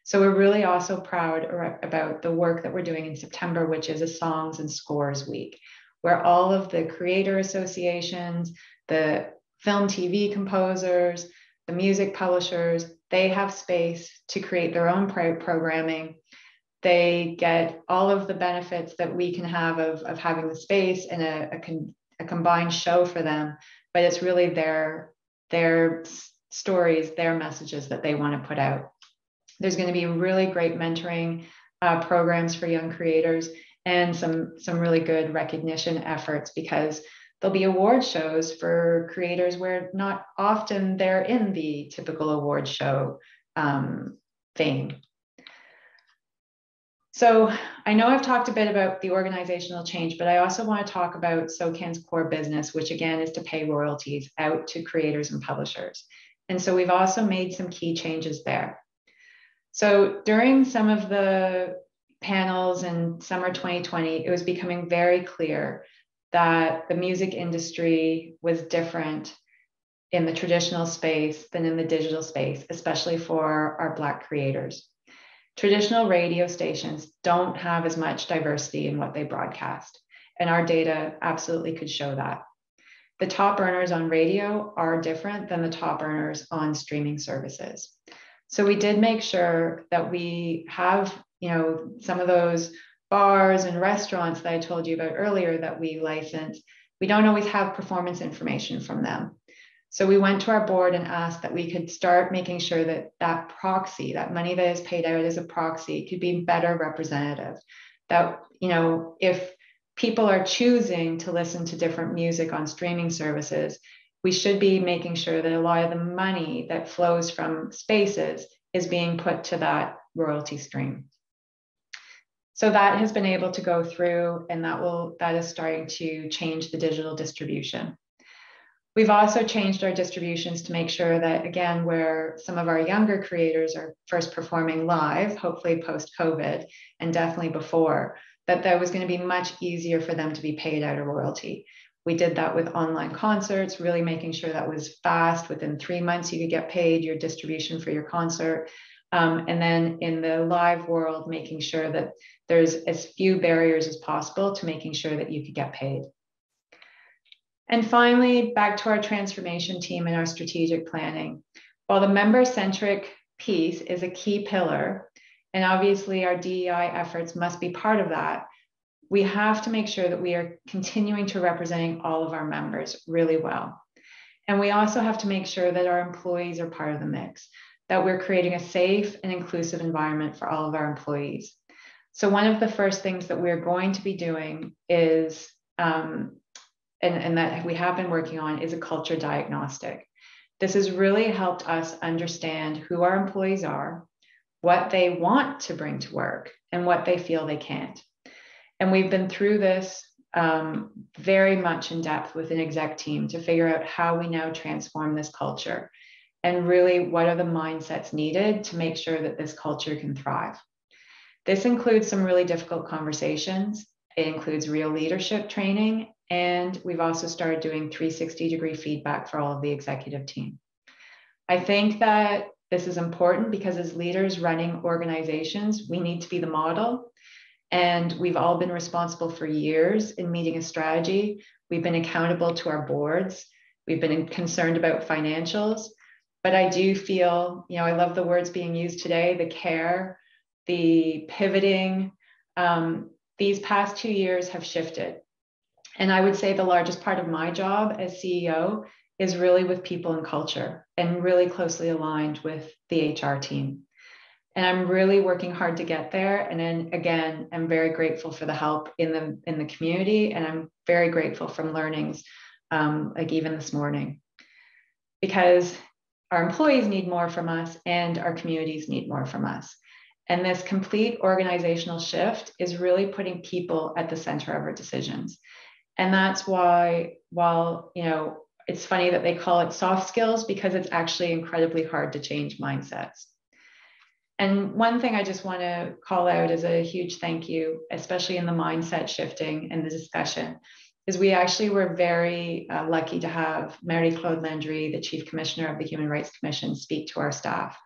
So we're really also proud about the work that we're doing in September, which is a Songs and Scores Week, where all of the creator associations, the film TV composers, the music publishers, they have space to create their own programming. They get all of the benefits that we can have of having the space and a combined show for them, but it's really their stories, their messages that they want to put out. There's going to be really great mentoring programs for young creators and some really good recognition efforts, because there'll be award shows for creators where not often they're in the typical award show vein. So I know I've talked a bit about the organizational change, but I also want to talk about SOCAN's core business, which again is to pay royalties out to creators and publishers. And so we've also made some key changes there. So during some of the panels in summer 2020, it was becoming very clear that the music industry was different in the traditional space than in the digital space, especially for our Black creators. Traditional radio stations don't have as much diversity in what they broadcast, and our data absolutely could show that. The top earners on radio are different than the top earners on streaming services. So we did make sure that we have, some of those bars and restaurants that I told you about earlier that we license, we don't always have performance information from them. So we went to our board and asked that we could start making sure that that proxy, that money that is paid out as a proxy, could be better representative. That, if people are choosing to listen to different music on streaming services, we should be making sure that a lot of the money that flows from spaces is being put to that royalty stream. So that has been able to go through, and that is starting to change the digital distribution. We've also changed our distributions to make sure that, again, where some of our younger creators are first performing live, hopefully post-COVID, and definitely before, that was going to be much easier for them to be paid out a royalty. We did that with online concerts, really making sure that was fast. Within 3 months, you could get paid your distribution for your concert. And then in the live world, making sure that there's as few barriers as possible to making sure that you could get paid. And finally, back to our transformation team and our strategic planning. While the member-centric piece is a key pillar, and obviously our DEI efforts must be part of that, we have to make sure that we are continuing to representing all of our members really well. And we also have to make sure that our employees are part of the mix, that we're creating a safe and inclusive environment for all of our employees. So one of the first things that we're going to be doing is, and that we have been working on, is a culture diagnostic. This has really helped us understand who our employees are, what they want to bring to work, and what they feel they can't. And we've been through this very much in depth with an exec team to figure out how we now transform this culture, and really what are the mindsets needed to make sure that this culture can thrive. This includes some really difficult conversations. It includes real leadership training, and we've also started doing 360-degree feedback for all of the executive team. I think that this is important because as leaders running organizations, we need to be the model. And we've all been responsible for years in meeting a strategy. We've been accountable to our boards. We've been concerned about financials. But I do feel, I love the words being used today, the care, the pivoting. These past 2 years have shifted. And I would say the largest part of my job as CEO is really with people and culture, and really closely aligned with the HR team. And I'm really working hard to get there. And then again, I'm very grateful for the help in the community. And I'm very grateful from learnings, like even this morning, because our employees need more from us and our communities need more from us. And this complete organizational shift is really putting people at the center of our decisions. And that's why, while, it's funny that they call it soft skills, because it's actually incredibly hard to change mindsets. And one thing I just want to call out as a huge thank you, especially in the mindset shifting and the discussion, is we actually were very lucky to have Marie-Claude Landry, the Chief Commissioner of the Human Rights Commission, speak to our staff.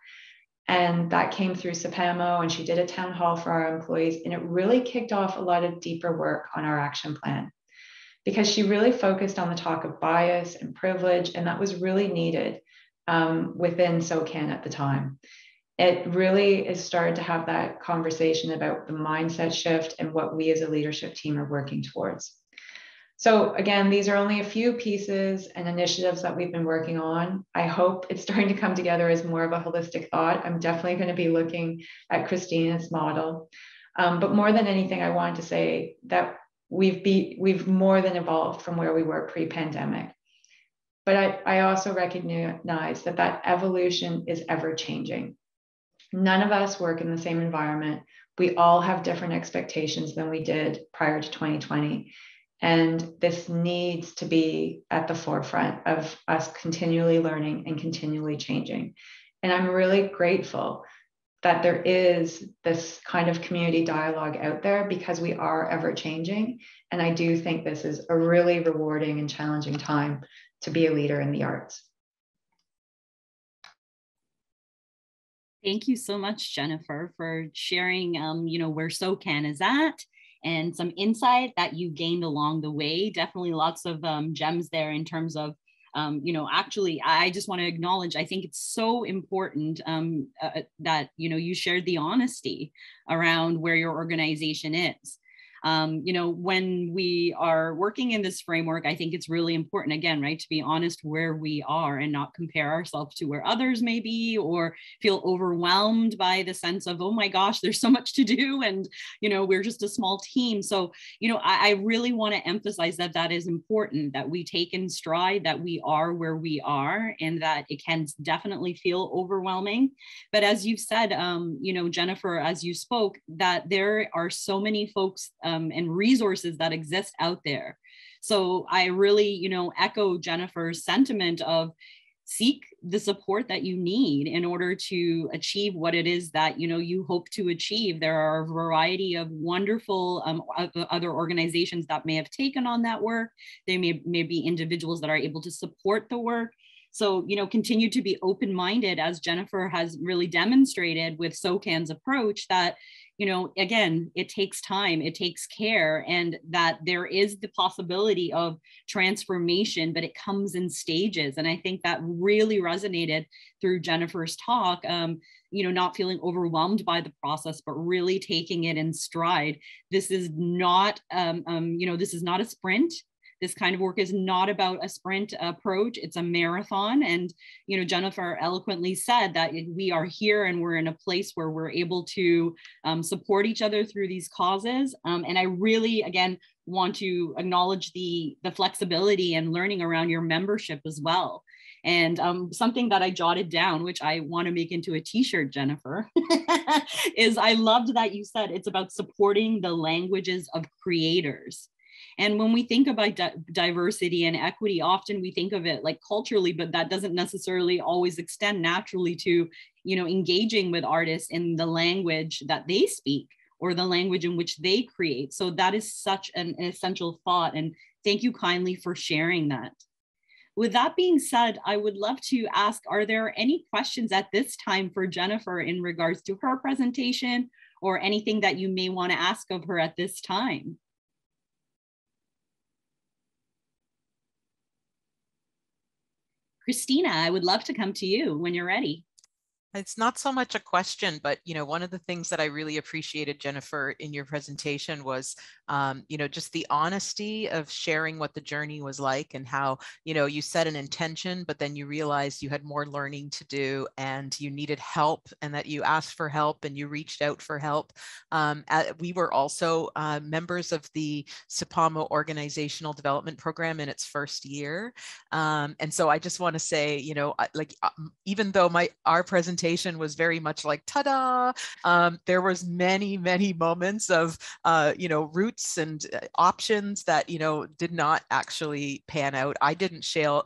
And that came through SAPAMO, and she did a town hall for our employees, and it really kicked off a lot of deeper work on our action plan, because she really focused on the talk of bias and privilege, and that was really needed within SOCAN at the time. It really has started to have that conversation about the mindset shift and what we as a leadership team are working towards. So again, these are only a few pieces and initiatives that we've been working on. I hope it's starting to come together as more of a holistic thought. I'm definitely going to be looking at Christina's model. But more than anything, I wanted to say that we've more than evolved from where we were pre-pandemic. But I also recognize that evolution is ever changing. None of us work in the same environment. We all have different expectations than we did prior to 2020. And this needs to be at the forefront of us continually learning and continually changing. And I'm really grateful that there is this kind of community dialogue out there, because we are ever changing. And I do think this is a really rewarding and challenging time to be a leader in the arts. Thank you so much, Jennifer, for sharing, where SOCAN is at and some insight that you gained along the way. Definitely lots of gems there in terms of, actually, I just want to acknowledge, I think it's so important that, you shared the honesty around where your organization is. When we are working in this framework, I think it's really important, again, right, to be honest where we are and not compare ourselves to where others may be, or feel overwhelmed by the sense of, oh my gosh, there's so much to do, and we're just a small team. So I really want to emphasize that that is important, that we take in stride that we are where we are, and that it can definitely feel overwhelming. But as you've said, Jennifer, as you spoke, that there are so many folks and resources that exist out there. So I really, echo Jennifer's sentiment of seek the support that you need in order to achieve what it is that you hope to achieve. There are a variety of wonderful other organizations that may have taken on that work. There may be individuals that are able to support the work. So, continue to be open-minded, as Jennifer has really demonstrated with SOCAN's approach, that again, it takes time, it takes care, and that there is the possibility of transformation, but it comes in stages. And I think that really resonated through Jennifer's talk, not feeling overwhelmed by the process, but really taking it in stride. This is not, this is not a sprint. This kind of work is not about a sprint approach, it's a marathon. And, Jennifer eloquently said that we are here and we're in a place where we're able to support each other through these causes. And I really, again, want to acknowledge the flexibility and learning around your membership as well. And something that I jotted down, which I want to make into a t-shirt, Jennifer, is I loved that you said it's about supporting the languages of creators. And when we think about diversity and equity, often we think of it like culturally, but that doesn't necessarily always extend naturally to, engaging with artists in the language that they speak or the language in which they create. So that is such an essential thought. And thank you kindly for sharing that. With that being said, I would love to ask, are there any questions at this time for Jennifer in regards to her presentation, or anything that you may want to ask of her at this time? Christina, I would love to come to you when you're ready. It's not so much a question, but, one of the things that I really appreciated, Jennifer, in your presentation was, just the honesty of sharing what the journey was like, and how, you set an intention, but then you realized you had more learning to do and you needed help, and that you asked for help and you reached out for help. We were also members of the SIPAMO Organizational Development Program in its first year. And so I just want to say, even though our presentation was very much like ta-da, there was many moments of routes and options that did not actually pan out. I didn't share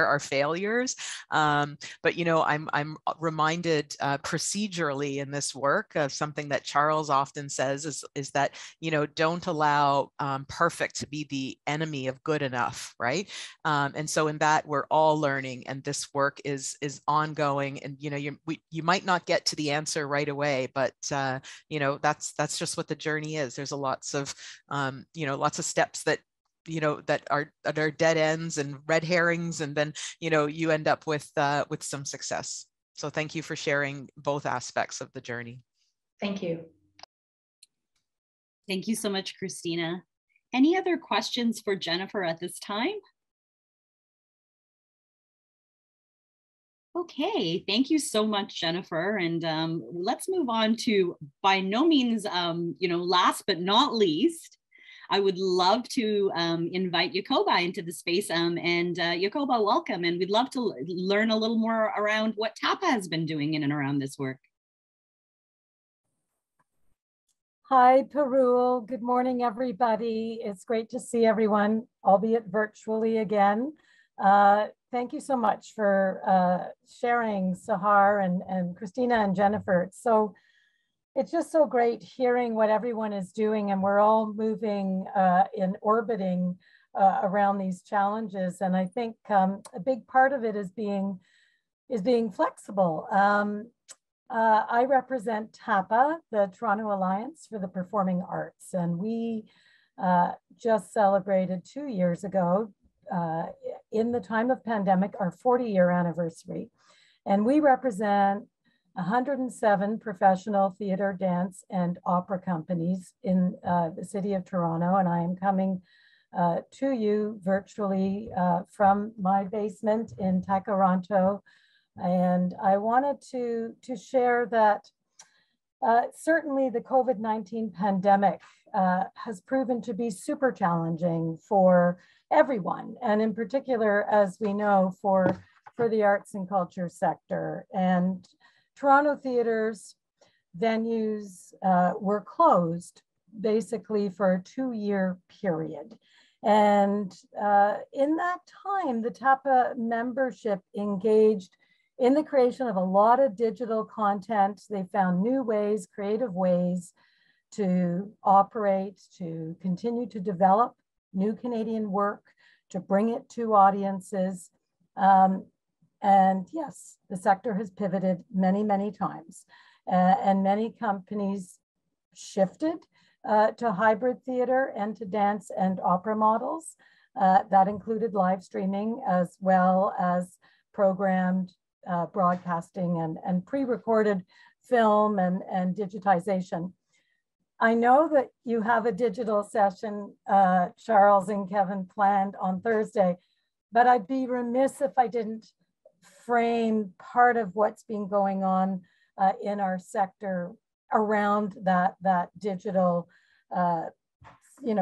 our failures, but I'm reminded procedurally in this work of something that Charles often says is that don't allow perfect to be the enemy of good enough, right? And so in that, we're all learning, and this work is ongoing. And you might not get to the answer right away, but that's just what the journey is. There's lots of steps that that are dead ends and red herrings, and then you end up with some success. So thank you for sharing both aspects of the journey. Thank you. Thank you so much, Christina. Any other questions for Jennifer at this time? Okay, thank you so much, Jennifer. And let's move on to, by no means, last but not least, I would love to invite Jacoba into the space. And Jacoba, welcome. And we'd love to learn a little more around what TAPA has been doing in and around this work. Hi, Parul. Good morning, everybody. It's great to see everyone, albeit virtually again. Thank you so much for sharing, Sehar and Christina and Jennifer. It's just so great hearing what everyone is doing, and we're all moving in orbiting around these challenges. And I think a big part of it is being flexible. I represent TAPA, the Toronto Alliance for the Performing Arts, and we just celebrated 2 years ago, in the time of pandemic, our 40-year anniversary. And we represent 107 professional theater, dance, and opera companies in the city of Toronto, and I am coming to you virtually from my basement in Toronto. And I wanted to share that certainly the COVID-19 pandemic has proven to be super challenging for everyone, and in particular, as we know, for the arts and culture sector. And Toronto theaters, venues were closed basically for a 2-year period. And in that time, the TAPA membership engaged in the creation of a lot of digital content. They found new ways, creative ways to operate, to continue to develop new Canadian work, to bring it to audiences. And yes, the sector has pivoted many, many times. And many companies shifted to hybrid theater and to dance and opera models. That included live streaming as well as programmed broadcasting and pre-recorded film and digitization. I know that you have a digital session, Charles and Kevin, planned on Thursday, but I'd be remiss if I didn't frame part of what's been going on in our sector around that digital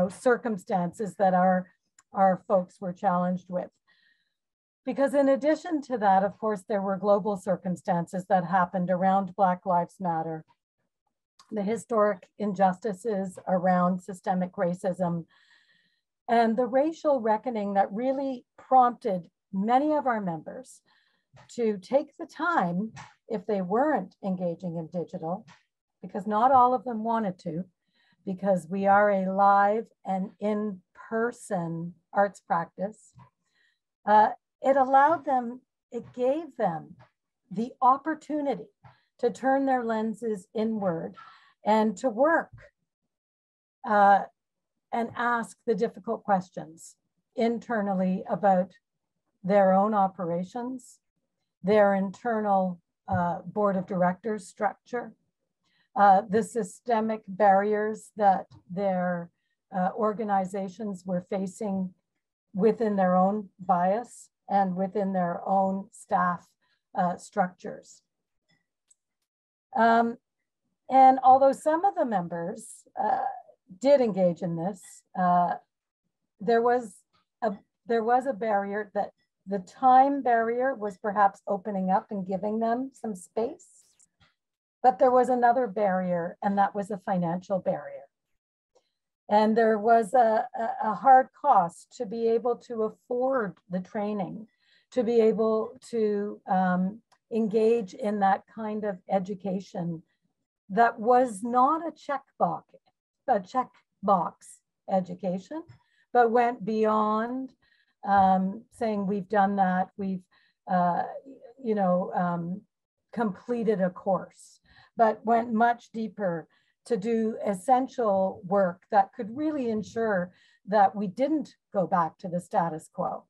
circumstances that our folks were challenged with. Because in addition to that, of course, there were global circumstances that happened around Black Lives Matter, the historic injustices around systemic racism, and the racial reckoning that really prompted many of our members to take the time, if they weren't engaging in digital, because not all of them wanted to, because we are a live and in-person arts practice. It gave them the opportunity to turn their lenses inward and to work and ask the difficult questions internally about their own operations, their internal board of directors structure, the systemic barriers that their organizations were facing within their own bias and within their own staff structures. And although some of the members did engage in this, there was a barrier, that the time barrier was perhaps opening up and giving them some space. But there was another barrier, and that was a financial barrier. And there was a hard cost to be able to afford the training, to be able to engage in that kind of education that was not a checkbox education, but went beyond saying we've done that, we've completed a course, but went much deeper to do essential work that could really ensure that we didn't go back to the status quo.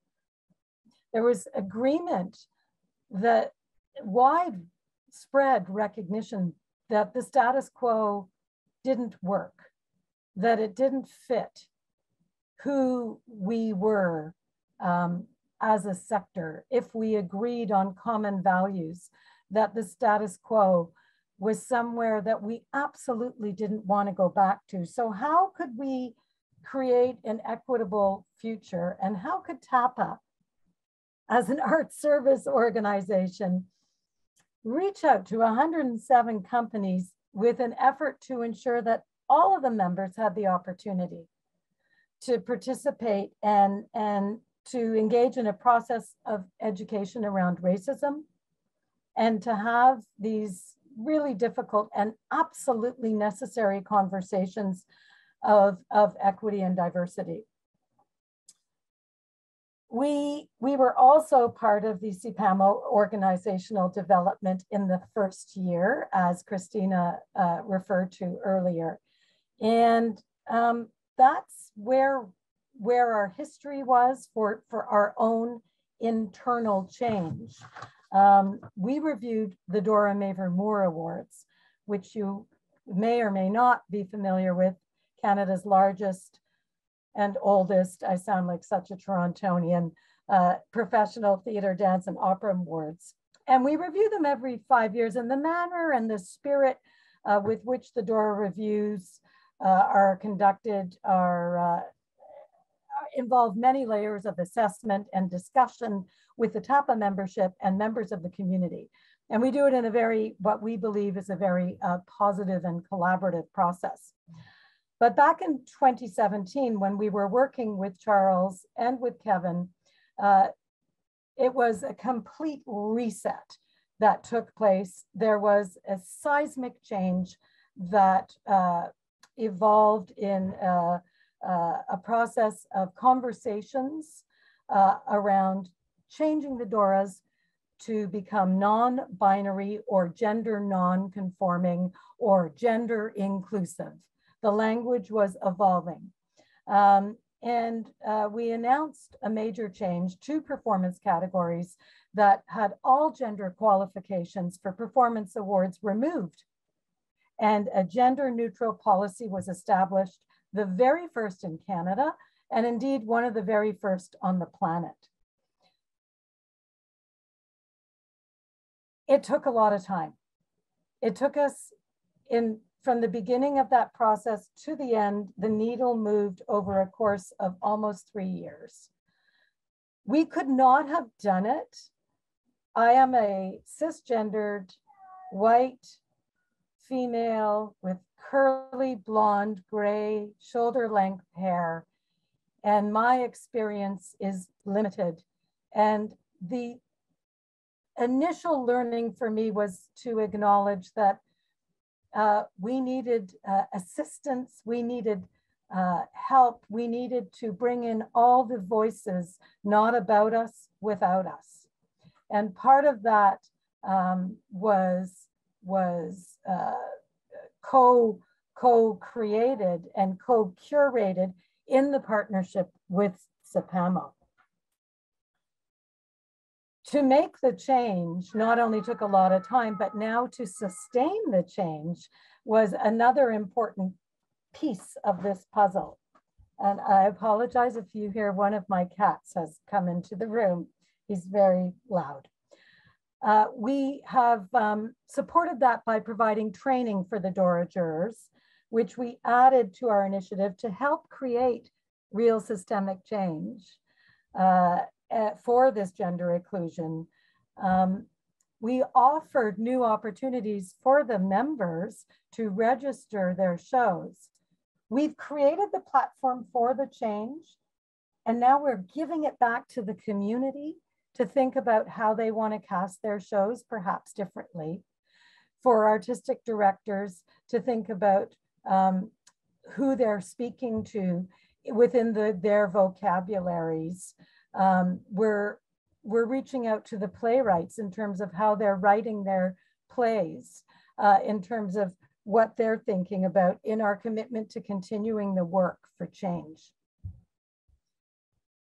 There was agreement, that widespread recognition that the status quo didn't work, that it didn't fit who we were as a sector. If we agreed on common values, that the status quo was somewhere that we absolutely didn't want to go back to. So how could we create an equitable future? And how could TAPA, as an arts service organization, reach out to 107 companies with an effort to ensure that all of the members had the opportunity to participate and to engage in a process of education around racism, and to have these really difficult and absolutely necessary conversations of equity and diversity. We were also part of the CPAMO organizational development in the first year, as Christina referred to earlier. And that's where our history was for our own internal change. we reviewed the Dora Maver Moore Awards, which you may or may not be familiar with, Canada's largest and oldest, I sound like such a Torontonian, professional theater, dance, and opera awards. And we review them every 5 years, and the manner and the spirit with which the Dora reviews are conducted involve many layers of assessment and discussion with the TAPA membership and members of the community. And we do it in a very, what we believe is a very positive and collaborative process. But back in 2017, when we were working with Charles and with Kevin, it was a complete reset that took place. There was a seismic change that evolved in a process of conversations around changing the DORAs to become non-binary or gender non-conforming or gender inclusive. The language was evolving. We announced a major change to performance categories that had all gender qualifications for performance awards removed. And a gender neutral policy was established, the very first in Canada, and indeed one of the very first on the planet. It took a lot of time. It took us from the beginning of that process to the end, the needle moved over a course of almost 3 years. We could not have done it. I am a cisgendered, white, female with curly, blonde, gray, shoulder-length hair, and my experience is limited. And the initial learning for me was to acknowledge that we needed assistance, we needed help, we needed to bring in all the voices, not about us, without us. And part of that was co-created and co-curated in the partnership with SEPAMO. To make the change not only took a lot of time, but now to sustain the change was another important piece of this puzzle. And I apologize if you hear one of my cats has come into the room. He's very loud. We have supported that by providing training for the DORA jurors, which we added to our initiative to help create real systemic change. For this gender inclusion. We offered new opportunities for the members to register their shows. We've created the platform for the change, and now we're giving it back to the community to think about how they want to cast their shows, perhaps differently. For artistic directors to think about who they're speaking to within their vocabularies. We're reaching out to the playwrights in terms of how they're writing their plays, in terms of what they're thinking about in our commitment to continuing the work for change.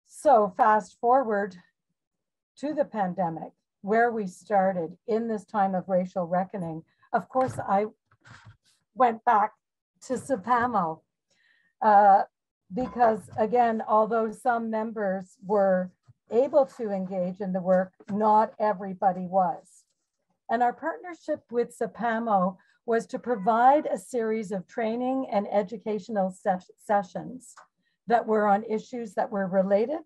So fast forward to the pandemic, where we started in this time of racial reckoning. Of course, I went back to SEPAMO because, again, although some members were able to engage in the work, not everybody was. And our partnership with SEPAMO was to provide a series of training and educational sessions that were on issues that were related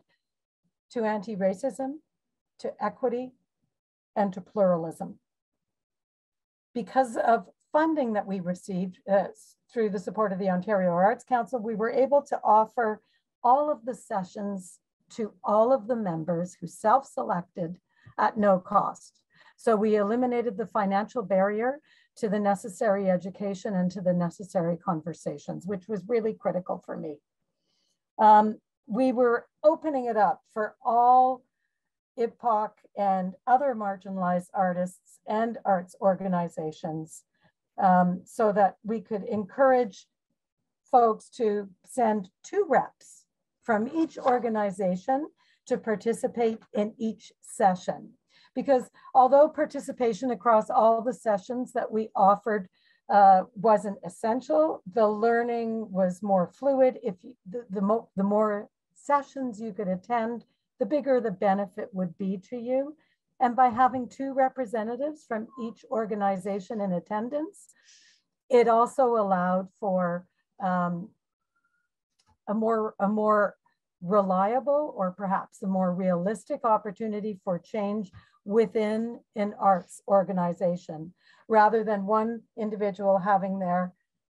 to anti-racism, to equity, and to pluralism. Because of funding that we received through the support of the Ontario Arts Council, we were able to offer all of the sessions to all of the members who self-selected at no cost. So we eliminated the financial barrier to the necessary education and to the necessary conversations, which was really critical for me. We were opening it up for all IBPOC and other marginalized artists and arts organizations so that we could encourage folks to send 2 reps from each organization to participate in each session. because although participation across all the sessions that we offered wasn't essential, the learning was more fluid. If you, the more sessions you could attend, the bigger the benefit would be to you. And by having 2 representatives from each organization in attendance, it also allowed for a more reliable, or perhaps a more realistic opportunity for change within an arts organization, rather than one individual having their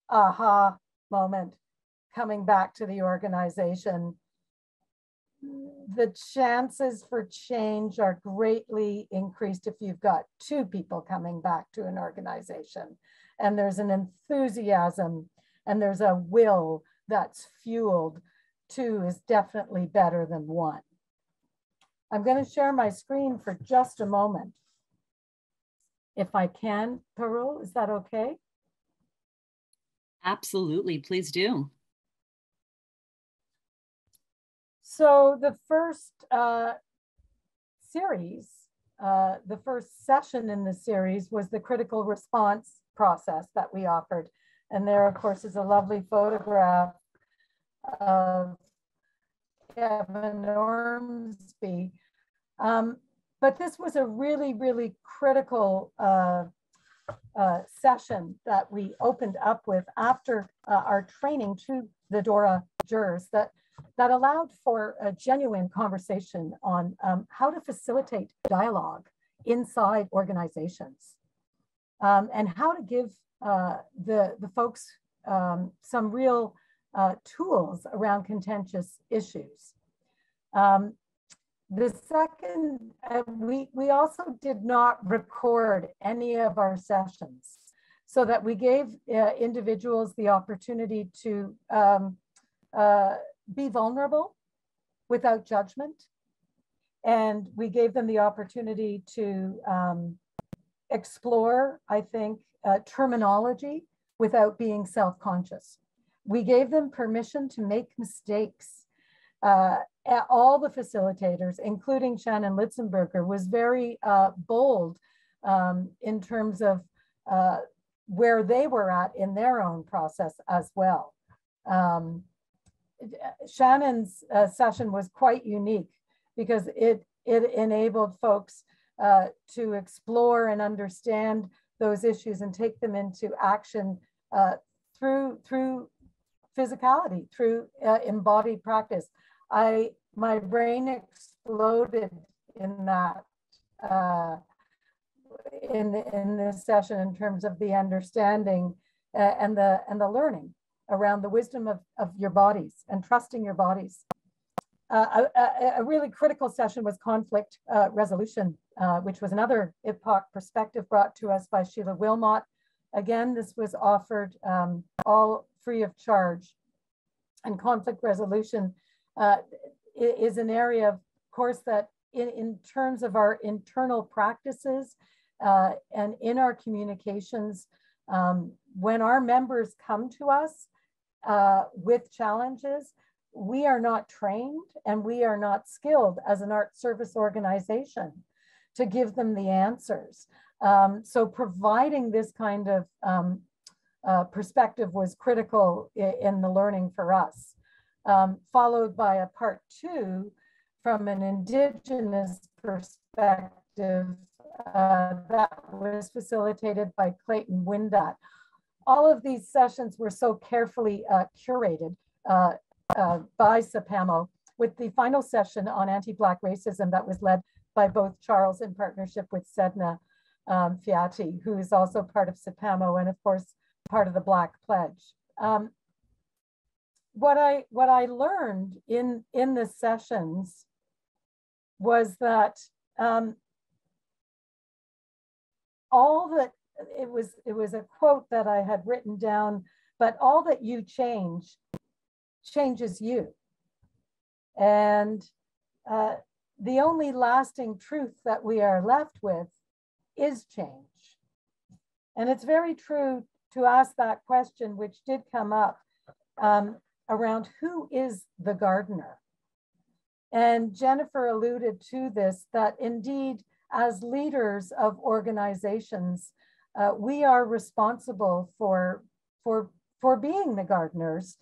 aha moment coming back to the organization. The chances for change are greatly increased if you've got 2 people coming back to an organization, and there's an enthusiasm and there's a will that's fueled. 2 is definitely better than 1. I'm going to share my screen for just a moment, if I can. Parul, is that okay? Absolutely, please do. So the first series, the first session in the series was the critical response process that we offered. And there, of course, is a lovely photograph of Kevin Ormsby. But this was a really, really critical session that we opened up with after our training to the DORA jurors that allowed for a genuine conversation on how to facilitate dialogue inside organizations, and how to give the folks some real tools around contentious issues. The second, we also did not record any of our sessions, so that we gave individuals the opportunity to be vulnerable without judgment. And we gave them the opportunity to explore, I think, terminology without being self-conscious. We gave them permission to make mistakes. All the facilitators, including Shannon Litzenberger, was very bold in terms of where they were at in their own process as well. Shannon's session was quite unique because it enabled folks to explore and understand those issues and take them into action through physicality, through embodied practice. My brain exploded in that in this session in terms of the understanding and the learning around the wisdom of your bodies and trusting your bodies. A really critical session was conflict resolution, which was another IBPOC perspective brought to us by Sheila Wilmot. Again, this was offered all free of charge. And conflict resolution is an area, of course, that in terms of our internal practices and in our communications, when our members come to us with challenges, we are not trained and we are not skilled as an art service organization to give them the answers. So providing this kind of perspective was critical in the learning for us, followed by a part 2 from an Indigenous perspective that was facilitated by Clayton Windat. All of these sessions were so carefully curated by SEPAMO, with the final session on anti-Black racism that was led by both Charles in partnership with Sedna Fiati, who is also part of SEPAMO and of course part of the Black Pledge. What I learned in the sessions was that all that it was a quote that I had written down, but all that you change changes you. And the only lasting truth that we are left with is change. And it's very true to ask that question, which did come up around who is the gardener? And Jennifer alluded to this, that indeed as leaders of organizations, we are responsible for being the gardeners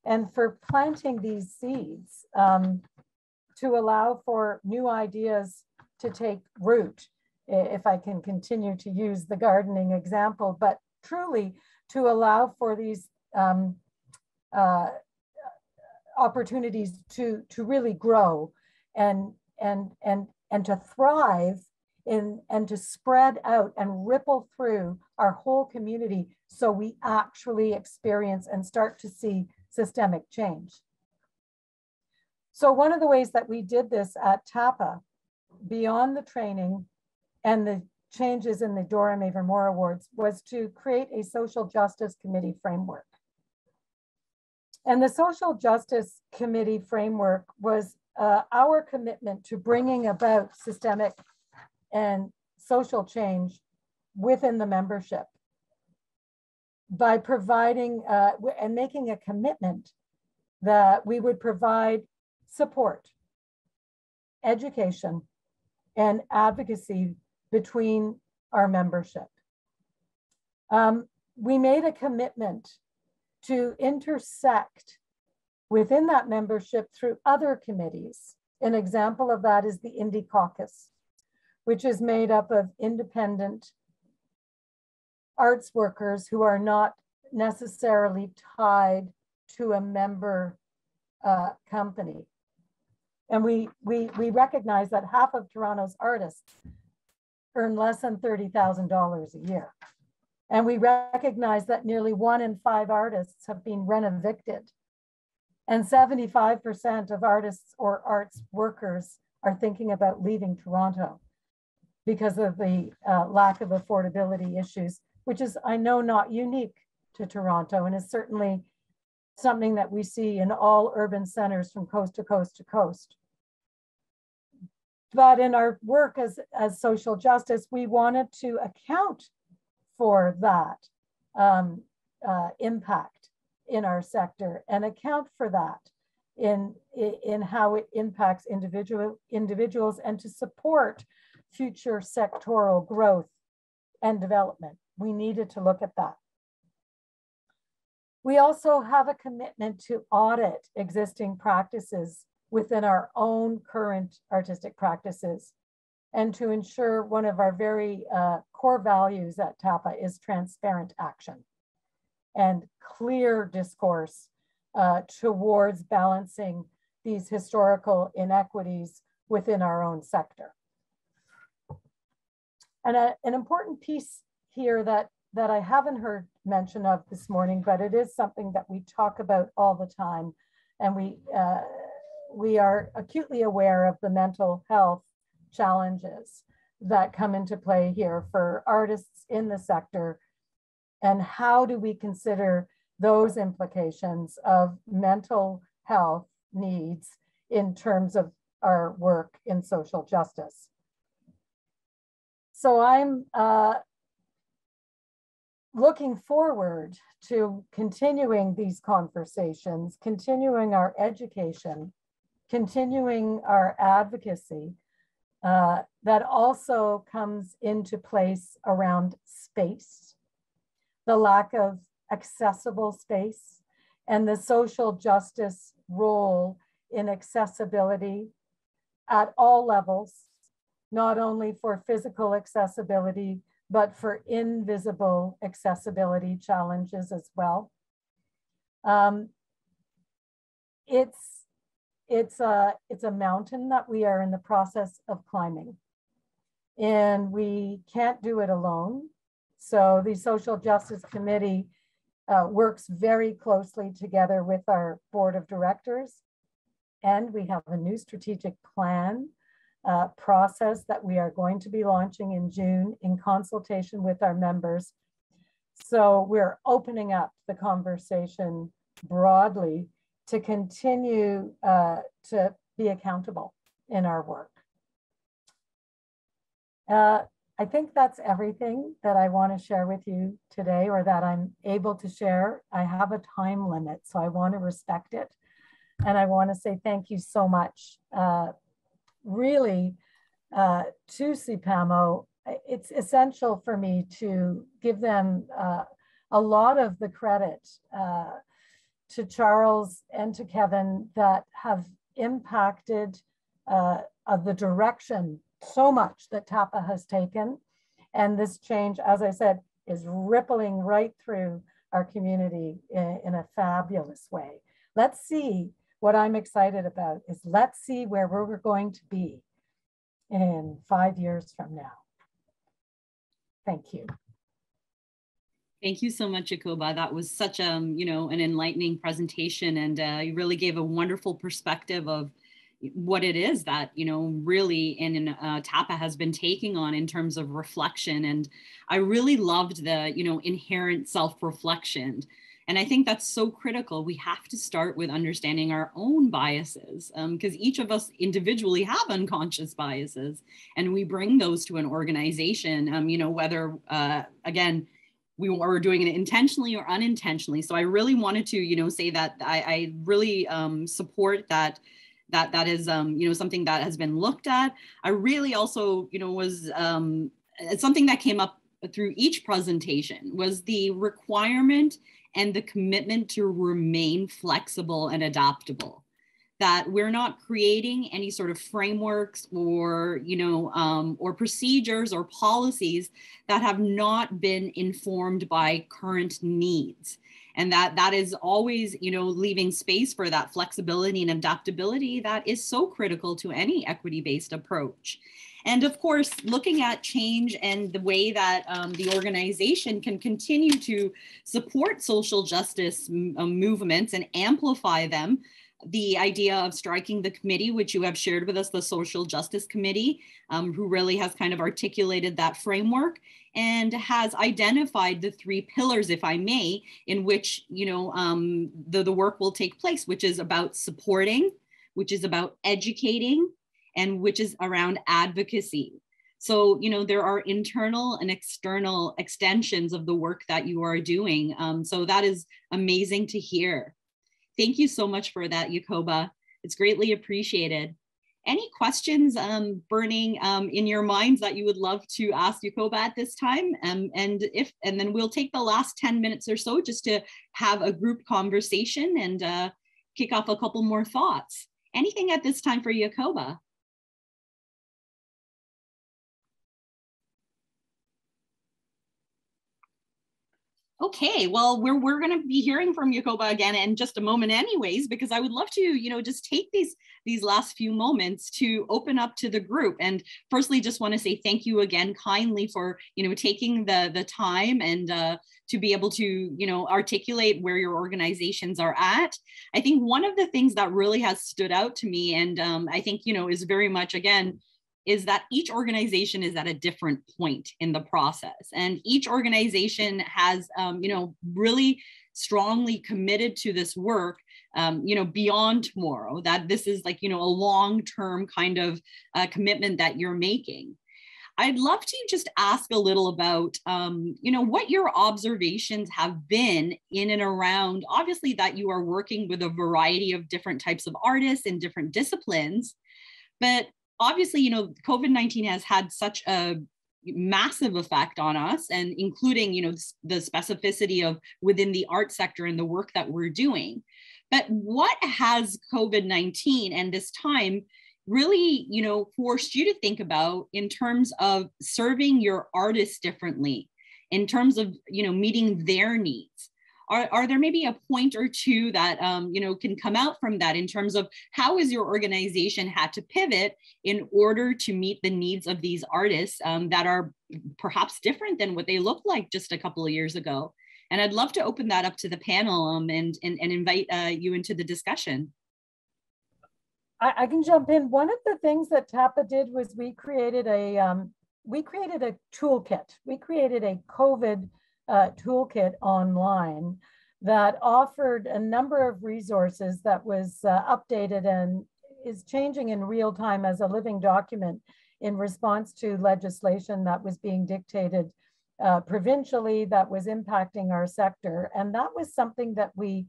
and for planting these seeds to allow for new ideas to take root, if I can continue to use the gardening example, but truly to allow for these opportunities to really grow and to thrive and to spread out and ripple through our whole community, so we actually experience and start to see systemic change. So one of the ways that we did this at TAPA, beyond the training and the changes in the Dora Mavor-Moore Awards, was to create a social justice committee framework. And the social justice committee framework was our commitment to bringing about systemic and social change within the membership by providing and making a commitment that we would provide support, education, and advocacy between our membership. We made a commitment to intersect within that membership through other committees. An example of that is the Indie Caucus, which is made up of independent arts workers who are not necessarily tied to a member company. And we recognize that half of Toronto's artists earn less than $30,000 a year. And we recognize that nearly 1 in 5 artists have been rent-evicted. And 75% of artists or arts workers are thinking about leaving Toronto because of the lack of affordability issues, which is, I know, not unique to Toronto, and is certainly something that we see in all urban centers from coast to coast to coast. But in our work as social justice, we wanted to account for that impact in our sector and account for that in how it impacts individuals and to support future sectoral growth and development. We needed to look at that. We also have a commitment to audit existing practices within our own current artistic practices and to ensure one of our very core values at TAPA is transparent action and clear discourse towards balancing these historical inequities within our own sector. And an important piece here that I haven't heard mention of this morning, but it is something that we talk about all the time, and we are acutely aware of the mental health challenges that come into play here for artists in the sector, and how do we consider those implications of mental health needs in terms of our work in social justice. So I'm looking forward to continuing these conversations, continuing our education, continuing our advocacy that also comes into place around space, the lack of accessible space, and the social justice role in accessibility at all levels, not only for physical accessibility, but for invisible accessibility challenges as well. It's a mountain that we are in the process of climbing, and we can't do it alone. So the Social Justice Committee works very closely together with our board of directors, and we have a new strategic plan process that we are going to be launching in June in consultation with our members. So we're opening up the conversation broadly to continue to be accountable in our work. I think that's everything that I want to share with you today, or that I'm able to share. I have a time limit, so I want to respect it. And I want to say thank you so much. Really, to CPAMO, it's essential for me to give them a lot of the credit to Charles and to Kevin that have impacted the direction so much that TAPA has taken. And this change, as I said, is rippling right through our community in a fabulous way. Let's see, what I'm excited about is let's see where we're going to be in 5 years from now. Thank you. Thank you so much, Jacoba. That was such an enlightening presentation, and you really gave a wonderful perspective of what it is that, really TAPA has been taking on in terms of reflection. And I really loved the, inherent self-reflection. And I think that's so critical. We have to start with understanding our own biases, because each of us individually have unconscious biases, and we bring those to an organization, whether, again, we were doing it intentionally or unintentionally. So I really wanted to, say that I really support that is, something that has been looked at. I really also, was something that came up through each presentation was the requirement and the commitment to remain flexible and adaptable. That we're not creating any sort of frameworks or, or procedures or policies that have not been informed by current needs. And that is always, leaving space for that flexibility and adaptability that is so critical to any equity-based approach. And of course, looking at change and the way that the organization can continue to support social justice movements and amplify them. The idea of striking the committee, which you have shared with us, the Social Justice Committee, who really has kind of articulated that framework and has identified the 3 pillars, if I may, in which, the work will take place, which is about supporting, which is about educating, and which is around advocacy. So, there are internal and external extensions of the work that you are doing. So that is amazing to hear. Thank you so much for that, Jacoba. It's greatly appreciated. Any questions burning in your minds that you would love to ask Jacoba at this time? And then we'll take the last 10 minutes or so just to have a group conversation and kick off a couple more thoughts. Anything at this time for Jacoba? Okay, well, we're going to be hearing from Jacoba again in just a moment anyways, because I would love to, just take these last few moments to open up to the group. And firstly, just want to say thank you again kindly for, taking the time and to be able to, articulate where your organizations are at. I think one of the things that really has stood out to me, and I think, is very much, again, is that each organization is at a different point in the process. And each organization has, really strongly committed to this work, beyond tomorrow, that this is like, a long-term kind of commitment that you're making. I'd love to just ask a little about, what your observations have been in and around, obviously that you are working with a variety of different types of artists in different disciplines, but obviously, COVID-19 has had such a massive effect on us, and including, the specificity of within the art sector and the work that we're doing. But what has COVID-19 and this time really, forced you to think about in terms of serving your artists differently, in terms of, meeting their needs? Are there maybe a point or two that, can come out from that in terms of how is your organization had to pivot in order to meet the needs of these artists that are perhaps different than what they looked like just a couple of years ago? And I'd love to open that up to the panel and invite you into the discussion. I can jump in. One of the things that TAPA did was we created a toolkit. We created a COVID toolkit online that offered a number of resources that was updated and is changing in real time as a living document in response to legislation that was being dictated provincially that was impacting our sector. And that was something that we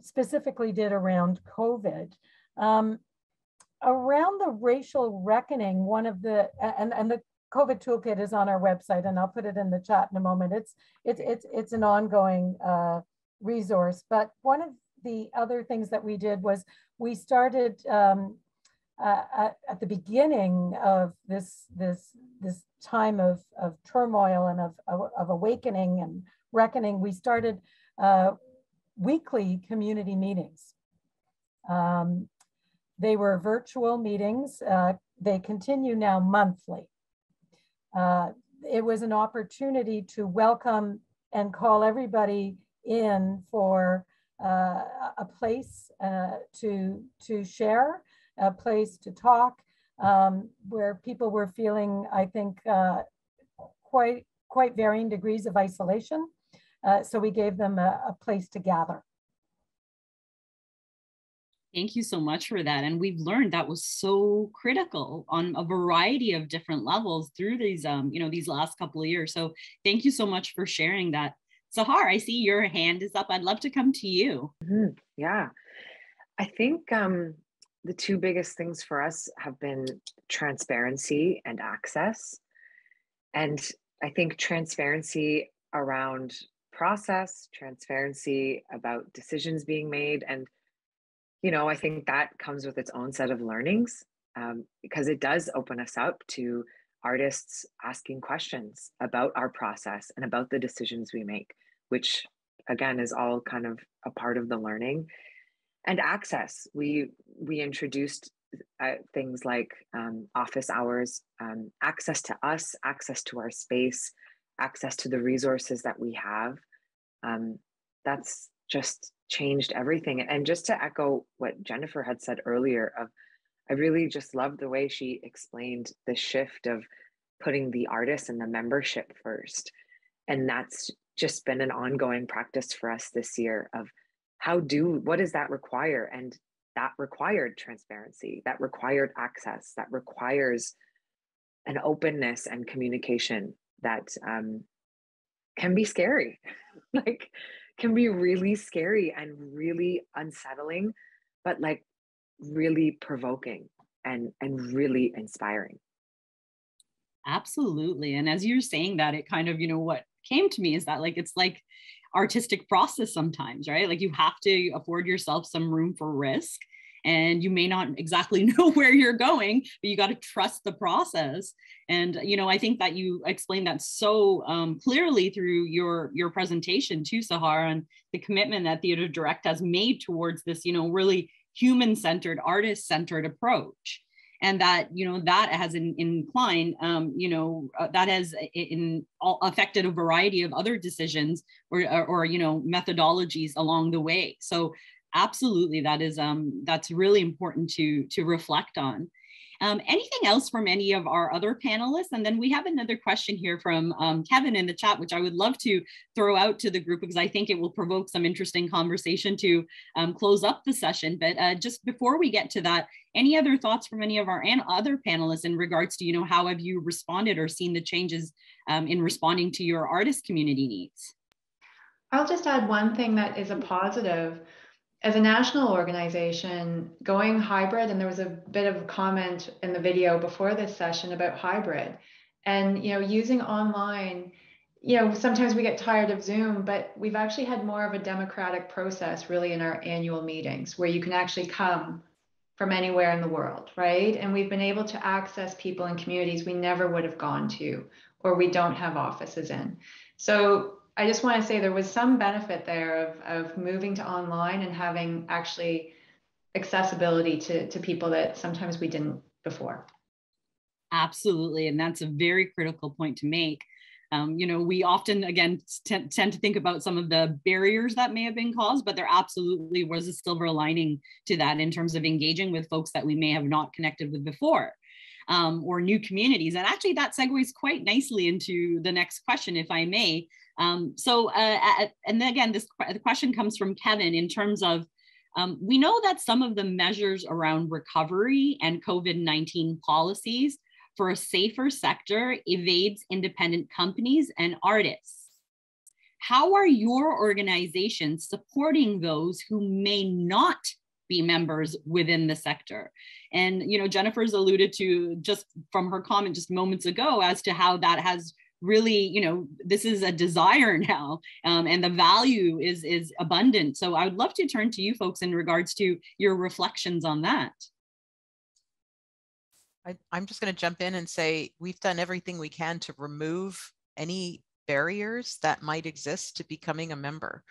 specifically did around COVID. around the racial reckoning, one of the, and the COVID toolkit is on our website, and I'll put it in the chat in a moment. It's an ongoing resource. But one of the other things that we did was we started at the beginning of this time of turmoil and of awakening and reckoning. We started weekly community meetings. They were virtual meetings. They continue now monthly. It was an opportunity to welcome and call everybody in for a place to share, a place to talk, where people were feeling, I think, quite varying degrees of isolation. So we gave them a place to gather. Thank you so much for that. And we've learned that was so critical on a variety of different levels through these, these last couple of years. So thank you so much for sharing that. Sehar, I see your hand is up. I'd love to come to you. Mm-hmm. Yeah, I think the two biggest things for us have been transparency and access. And I think transparency around process, transparency about decisions being made. And, I think that comes with its own set of learnings, because it does open us up to artists asking questions about our process and about the decisions we make, which again is all kind of a part of the learning. And access, we introduced things like office hours, access to us, access to our space, access to the resources that we have. That's just changed everything. And just to echo what Jennifer had said earlier, I really just loved the way she explained the shift of putting the artists and the membership first. And that's just been an ongoing practice for us this year of what does that require? And that required transparency, that required access, that requires an openness and communication that can be scary, can be really scary and really unsettling, but really provoking and really inspiring. Absolutely. And as you're saying that, it kind of, what came to me is that it's like artistic process sometimes, right? You have to afford yourself some room for risk, and you may not exactly know where you're going, but you got to trust the process. And, I think that you explained that so clearly through your presentation too, Sehar, and the commitment that Theatre Direct has made towards this, really human-centered, artist-centered approach. And that, that has inclined, that has affected a variety of other decisions or methodologies along the way. So absolutely, that's really important to reflect on. Anything else from any of our other panelists? And then we have another question here from Kevin in the chat, which I would love to throw out to the group because I think it will provoke some interesting conversation to close up the session. But just before we get to that, any other thoughts from any of our other panelists in regards to, how have you responded or seen the changes in responding to your artist community needs? I'll just add one thing that is a positive. As a national organization, going hybrid, and there was a bit of a comment in the video before this session about hybrid, and using online, sometimes we get tired of Zoom, but we've actually had more of a democratic process really in our annual meetings where you can actually come from anywhere in the world, right? And we've been able to access people in communities we never would have gone to, or we don't have offices in. So I just want to say there was some benefit there of moving to online and having actually accessibility to people that sometimes we didn't before. Absolutely. And that's a very critical point to make. We often, again, tend to think about some of the barriers that may have been caused, but there absolutely was a silver lining to that in terms of engaging with folks that we may have not connected with before. Or new communities. And actually that segues quite nicely into the next question, if I may. And then again, the question comes from Kevin in terms of, we know that some of the measures around recovery and COVID-19 policies for a safer sector evades independent companies and artists. How are your organizations supporting those who may not be members within the sector. And, Jennifer's alluded to just from her comment just moments ago as to how that has really, this is a desire now, and the value is abundant. So I would love to turn to you folks in regards to your reflections on that. I'm just going to jump in and say we've done everything we can to remove any barriers that might exist to becoming a member.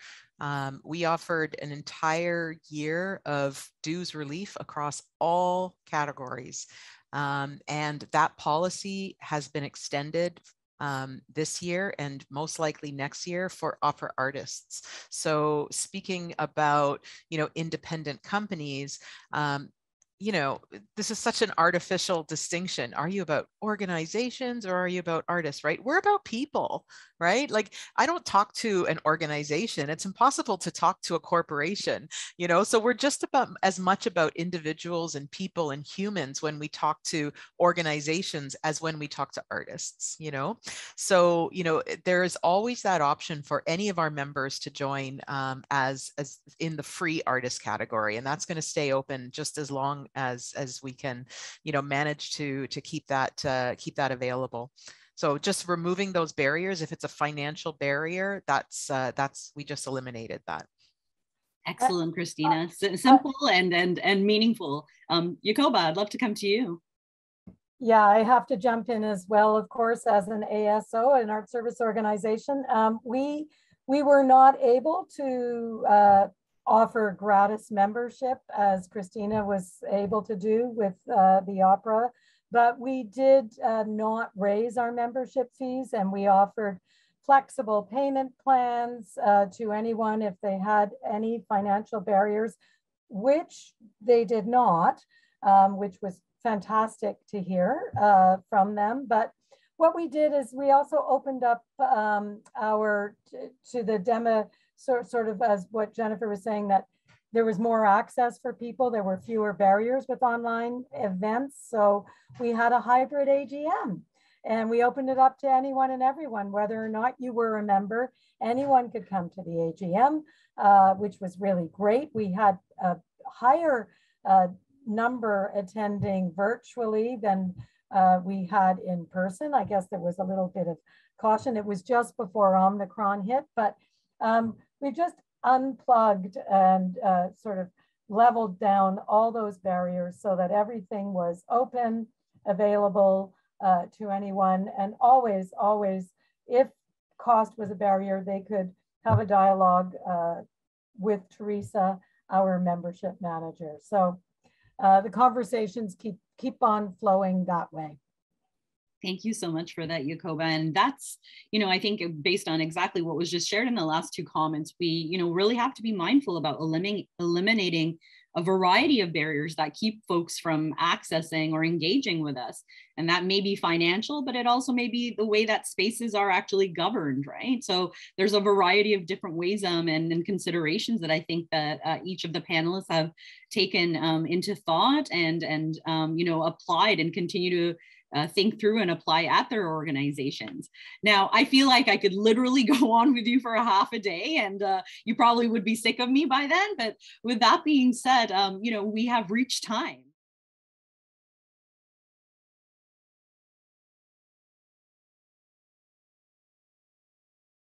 We offered an entire year of dues relief across all categories. And that policy has been extended this year and most likely next year for opera artists. So speaking about, independent companies, this is such an artificial distinction. Are you about organizations or are you about artists, right? We're about people, right? Like, I don't talk to an organization. It's impossible to talk to a corporation, so we're just about as much about individuals and people and humans when we talk to organizations as when we talk to artists, So, there is always that option for any of our members to join as in the free artist category. And that's going to stay open just as long as we can, manage to keep that available. So just removing those barriers, if it's a financial barrier, that's we just eliminated that. Excellent, Christina. Simple and meaningful. Jacoba, I'd love to come to you. Yeah, I have to jump in as well, of course, as an ASO, an art service organization. We were not able to offer gratis membership as Christina was able to do with the opera, but we did not raise our membership fees, and we offered flexible payment plans to anyone if they had any financial barriers, which they did not, which was fantastic to hear from them. But what we did is we also opened up to the demo, sort of as what Jennifer was saying, that there was more access for people. There were fewer barriers with online events. So we had a hybrid AGM and we opened it up to anyone and everyone, whether or not you were a member, anyone could come to the AGM, which was really great. We had a higher number attending virtually than we had in person. I guess there was a little bit of caution. It was just before Omicron hit, but we just unplugged and sort of leveled down all those barriers so that everything was open, available to anyone. And always, if cost was a barrier, they could have a dialogue with Teresa, our membership manager. So the conversations keep on flowing that way. Thank you so much for that, Jacoba. And that's, I think based on exactly what was just shared in the last two comments, we, really have to be mindful about eliminating a variety of barriers that keep folks from accessing or engaging with us. And that may be financial, but it also may be the way that spaces are actually governed, right? So there's a variety of different ways and considerations that I think that each of the panelists have taken into thought and applied and continue to think through and apply at their organizations. Now, I feel like I could literally go on with you for a half a day and you probably would be sick of me by then. But with that being said, we have reached time.